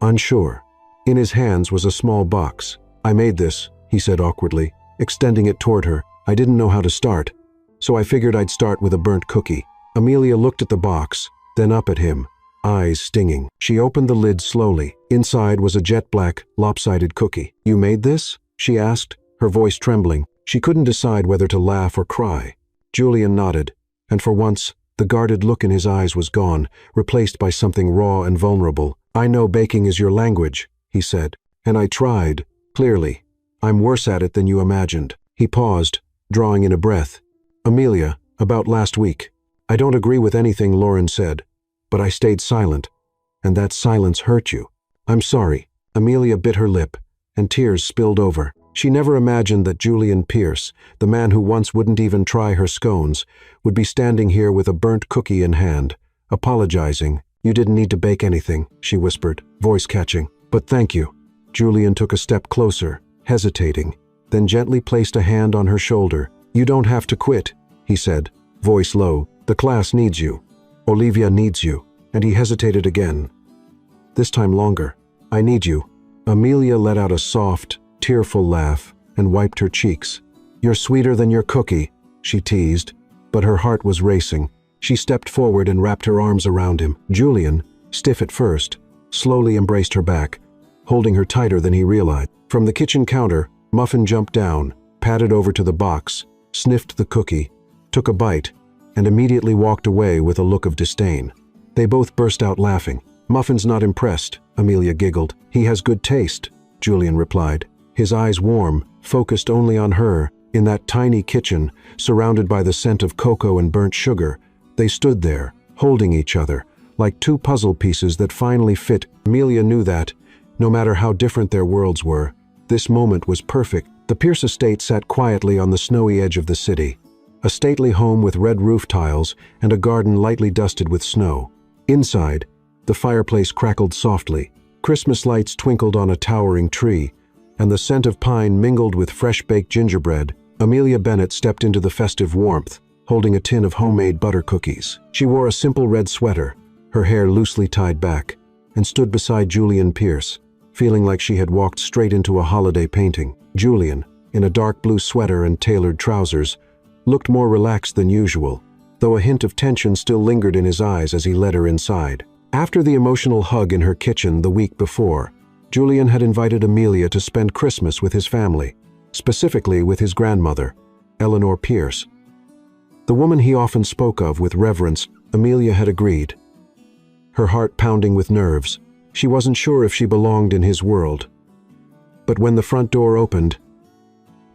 S1: unsure. In his hands was a small box. "I made this," he said awkwardly, extending it toward her. "I didn't know how to start, so I figured I'd start with a burnt cookie." Amelia looked at the box, then up at him, eyes stinging. She opened the lid slowly. Inside was a jet-black, lopsided cookie. "You made this?" she asked, her voice trembling. She couldn't decide whether to laugh or cry. Julian nodded, and for once, the guarded look in his eyes was gone, replaced by something raw and vulnerable. "I know baking is your language," he said, "and I tried, clearly. I'm worse at it than you imagined." He paused, drawing in a breath. "Amelia, about last week. I don't agree with anything Lauren said, but I stayed silent, and that silence hurt you. I'm sorry." Amelia bit her lip, and tears spilled over. She never imagined that Julian Pierce, the man who once wouldn't even try her scones, would be standing here with a burnt cookie in hand, apologizing. "You didn't need to bake anything," she whispered, voice catching. "But thank you." Julian took a step closer, hesitating, then gently placed a hand on her shoulder. "You don't have to quit," he said, voice low. "The class needs you. Olivia needs you." And he hesitated again, this time longer. "I need you." Amelia let out a soft, tearful laugh and wiped her cheeks. "You're sweeter than your cookie," she teased, but her heart was racing. She stepped forward and wrapped her arms around him. Julian, stiff at first, slowly embraced her back, holding her tighter than he realized. From the kitchen counter, Muffin jumped down, padded over to the box, sniffed the cookie, took a bite, and immediately walked away with a look of disdain. They both burst out laughing. "Muffin's not impressed," Amelia giggled. "He has good taste," Julian replied, his eyes warm, focused only on her. In that tiny kitchen, surrounded by the scent of cocoa and burnt sugar, they stood there, holding each other, like two puzzle pieces that finally fit. Amelia knew that, no matter how different their worlds were, this moment was perfect. The Pierce estate sat quietly on the snowy edge of the city, a stately home with red roof tiles and a garden lightly dusted with snow. Inside, the fireplace crackled softly, Christmas lights twinkled on a towering tree, and the scent of pine mingled with fresh-baked gingerbread. Amelia Bennett stepped into the festive warmth, holding a tin of homemade butter cookies. She wore a simple red sweater, her hair loosely tied back, and stood beside Julian Pierce, feeling like she had walked straight into a holiday painting. Julian, in a dark blue sweater and tailored trousers, looked more relaxed than usual, though a hint of tension still lingered in his eyes as he led her inside. After the emotional hug in her kitchen the week before, Julian had invited Amelia to spend Christmas with his family, specifically with his grandmother, Eleanor Pierce. The woman he often spoke of with reverence, Amelia had agreed. Her heart pounding with nerves, she wasn't sure if she belonged in his world. But when the front door opened,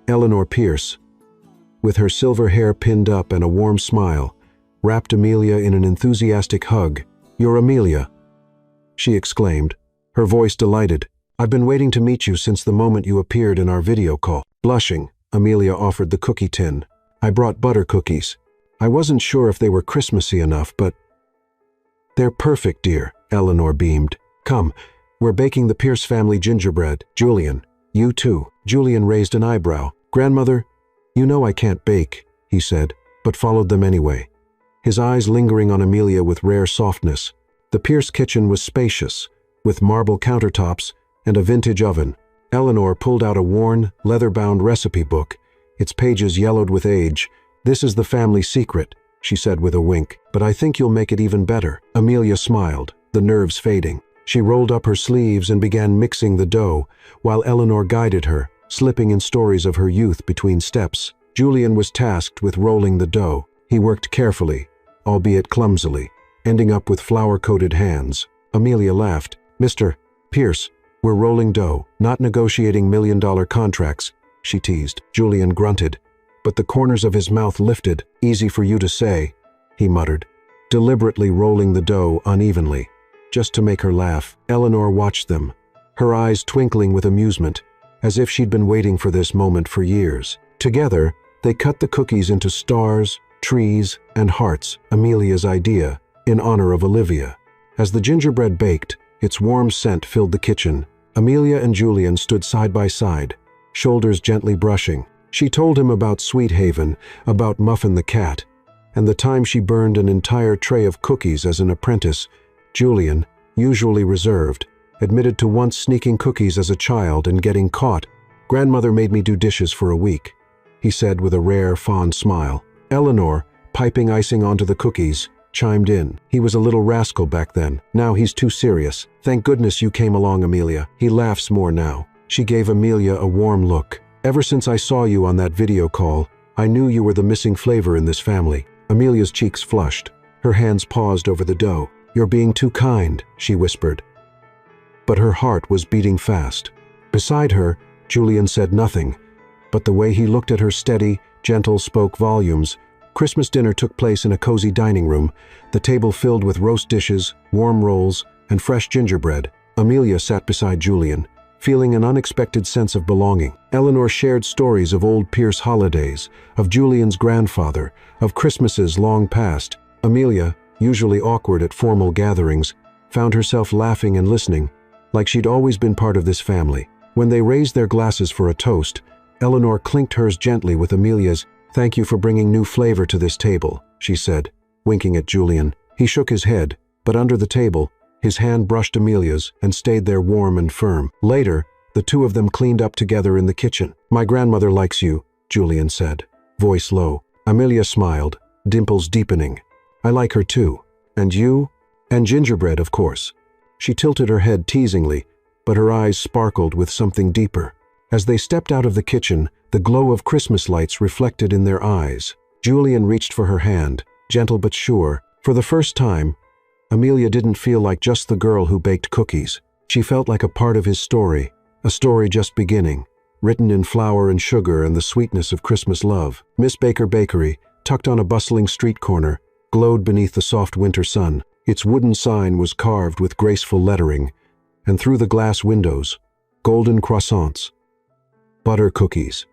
S1: Eleanor Pierce, with her silver hair pinned up and a warm smile, wrapped Amelia in an enthusiastic hug. "You're Amelia," she exclaimed, her voice delighted. "I've been waiting to meet you since the moment you appeared in our video call." Blushing, Amelia offered the cookie tin. "I brought butter cookies. I wasn't sure if they were Christmassy enough, but—" "They're perfect, dear," Eleanor beamed. "Come, we're baking the Pierce family gingerbread." "Julian, you too." Julian raised an eyebrow. "Grandmother, you know I can't bake," he said, but followed them anyway, his eyes lingering on Amelia with rare softness. The Pierce kitchen was spacious, with marble countertops and a vintage oven. Eleanor pulled out a worn, leather-bound recipe book, its pages yellowed with age. "This is the family secret," she said with a wink, "but I think you'll make it even better." Amelia smiled, the nerves fading. She rolled up her sleeves and began mixing the dough, while Eleanor guided her, slipping in stories of her youth between steps. Julian was tasked with rolling the dough. He worked carefully, albeit clumsily, ending up with flour-coated hands. Amelia laughed. "Mr. Pierce, we're rolling dough, not negotiating million-dollar contracts," she teased. Julian grunted, but the corners of his mouth lifted. "Easy for you to say," he muttered, deliberately rolling the dough unevenly, just to make her laugh. Eleanor watched them, her eyes twinkling with amusement, as if she'd been waiting for this moment for years. Together, they cut the cookies into stars, trees, and hearts, Amelia's idea, in honor of Olivia. As the gingerbread baked, its warm scent filled the kitchen. Amelia and Julian stood side by side, shoulders gently brushing. She told him about Sweet Haven, about Muffin the cat, and the time she burned an entire tray of cookies as an apprentice. Julian, usually reserved, admitted to once sneaking cookies as a child and getting caught. "Grandmother made me do dishes for a week," he said with a rare, fond smile. Eleanor, piping icing onto the cookies, chimed in. "He was a little rascal back then. Now he's too serious. Thank goodness you came along, Amelia. He laughs more now." She gave Amelia a warm look. "Ever since I saw you on that video call, I knew you were the missing flavor in this family." Amelia's cheeks flushed. Her hands paused over the dough. "You're being too kind," she whispered. But her heart was beating fast. Beside her, Julian said nothing, but the way he looked at her steady, gentle spoke volumes. Christmas dinner took place in a cozy dining room, the table filled with roast dishes, warm rolls, and fresh gingerbread. Amelia sat beside Julian, feeling an unexpected sense of belonging. Eleanor shared stories of old Pierce holidays, of Julian's grandfather, of Christmases long past. Amelia, usually awkward at formal gatherings, found herself laughing and listening, like she'd always been part of this family. When they raised their glasses for a toast, Eleanor clinked hers gently with Amelia's. "Thank you for bringing new flavor to this table," she said, winking at Julian. He shook his head, but under the table, his hand brushed Amelia's and stayed there warm and firm. Later, the two of them cleaned up together in the kitchen. "My grandmother likes you," Julian said, voice low. Amelia smiled, dimples deepening. I like her too. And you? And gingerbread, of course. She tilted her head teasingly, but her eyes sparkled with something deeper. As they stepped out of the kitchen, the glow of Christmas lights reflected in their eyes. Julian reached for her hand, gentle but sure. For the first time, Amelia didn't feel like just the girl who baked cookies. She felt like a part of his story, a story just beginning, written in flour and sugar and the sweetness of Christmas love. Miss Baker Bakery, tucked on a bustling street corner, glowed beneath the soft winter sun. Its wooden sign was carved with graceful lettering, and through the glass windows, golden croissants, butter cookies,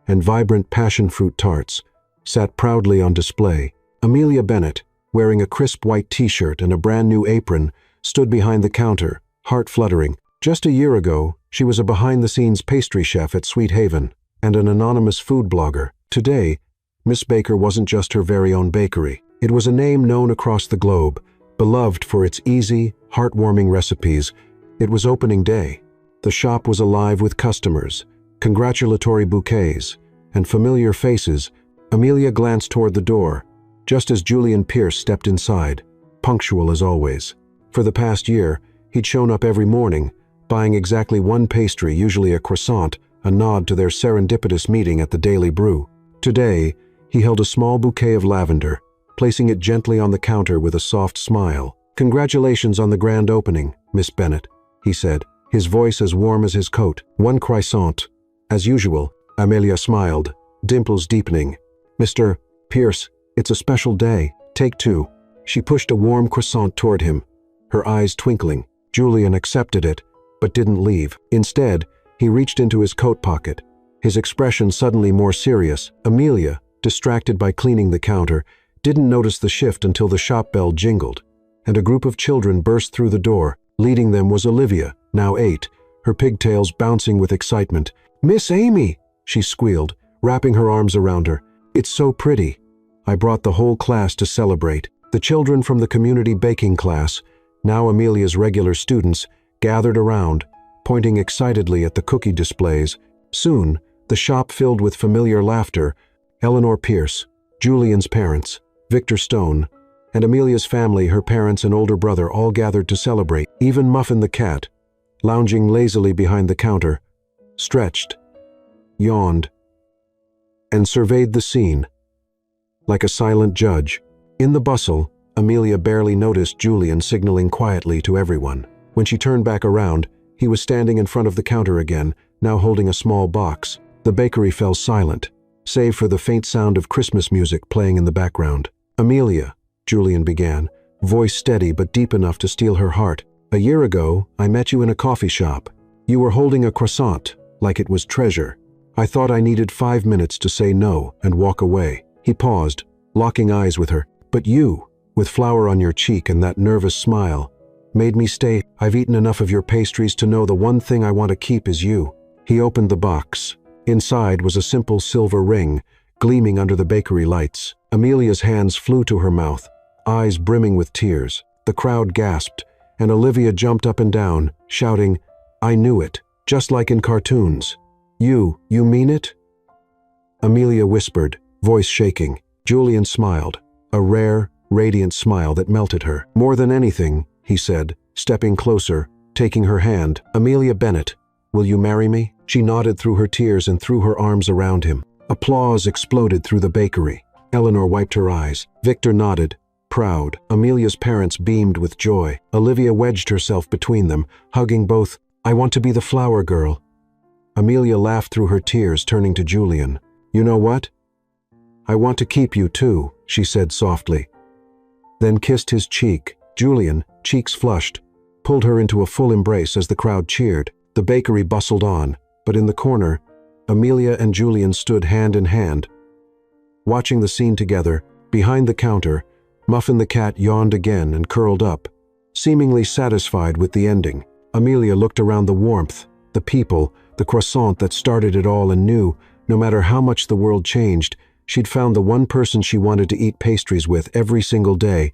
S1: and vibrant passion fruit tarts sat proudly on display. Amelia Bennett, wearing a crisp white t-shirt and a brand new apron, stood behind the counter, heart fluttering. Just a year ago, she was a behind-the-scenes pastry chef at Sweet Haven and an anonymous food blogger. Today, Miss Baker wasn't just her very own bakery. It was a name known across the globe, beloved for its easy, heartwarming recipes. It was opening day. The shop was alive with customers, congratulatory bouquets, and familiar faces. Amelia glanced toward the door, just as Julian Pierce stepped inside, punctual as always. For the past year, he'd shown up every morning, buying exactly one pastry, usually a croissant, a nod to their serendipitous meeting at the Daily Brew. Today, he held a small bouquet of lavender, placing it gently on the counter with a soft smile. Congratulations on the grand opening, Miss Bennett, he said, his voice as warm as his coat. One croissant. As usual, Amelia smiled, dimples deepening. Mr. Pierce, it's a special day. Take two. She pushed a warm croissant toward him, her eyes twinkling. Julian accepted it, but didn't leave. Instead, he reached into his coat pocket, his expression suddenly more serious. Amelia, distracted by cleaning the counter, didn't notice the shift until the shop bell jingled, and a group of children burst through the door. Leading them was Olivia, now 8, her pigtails bouncing with excitement. "Miss Amy!" she squealed, wrapping her arms around her. "It's so pretty. I brought the whole class to celebrate." The children from the community baking class, now Amelia's regular students, gathered around, pointing excitedly at the cookie displays. Soon, the shop filled with familiar laughter. Eleanor Pierce, Julian's parents, Victor Stone, and Amelia's family, her parents and older brother, all gathered to celebrate. Even Muffin the cat, lounging lazily behind the counter, stretched, yawned, and surveyed the scene like a silent judge. In the bustle, Amelia barely noticed Julian signaling quietly to everyone. When she turned back around, he was standing in front of the counter again, now holding a small box. The bakery fell silent, save for the faint sound of Christmas music playing in the background. "Amelia," Julian began, voice steady but deep enough to steal her heart. "A year ago, I met you in a coffee shop. You were holding a croissant, like it was treasure. I thought I needed 5 minutes to say no and walk away." He paused, locking eyes with her. "But you, with flour on your cheek and that nervous smile, made me stay. I've eaten enough of your pastries to know the one thing I want to keep is you." He opened the box. Inside was a simple silver ring, gleaming under the bakery lights. Amelia's hands flew to her mouth, eyes brimming with tears. The crowd gasped, and Olivia jumped up and down, shouting, "I knew it, just like in cartoons." You mean it?" Amelia whispered, voice shaking. Julian smiled, a rare, radiant smile that melted her. "More than anything," he said, stepping closer, taking her hand. "Amelia Bennett, will you marry me?" She nodded through her tears and threw her arms around him. Applause exploded through the bakery. Eleanor wiped her eyes. Victor nodded, proud. Amelia's parents beamed with joy. Olivia wedged herself between them, hugging both. "I want to be the flower girl." Amelia laughed through her tears, turning to Julian. "You know what? I want to keep you too," she said softly, then kissed his cheek. Julian, cheeks flushed, pulled her into a full embrace as the crowd cheered. The bakery bustled on, but in the corner, Amelia and Julian stood hand in hand, watching the scene together. Behind the counter, Muffin the cat yawned again and curled up, seemingly satisfied with the ending. Amelia looked around the warmth, the people, the croissant that started it all, and knew, no matter how much the world changed, she'd found the one person she wanted to eat pastries with every single day.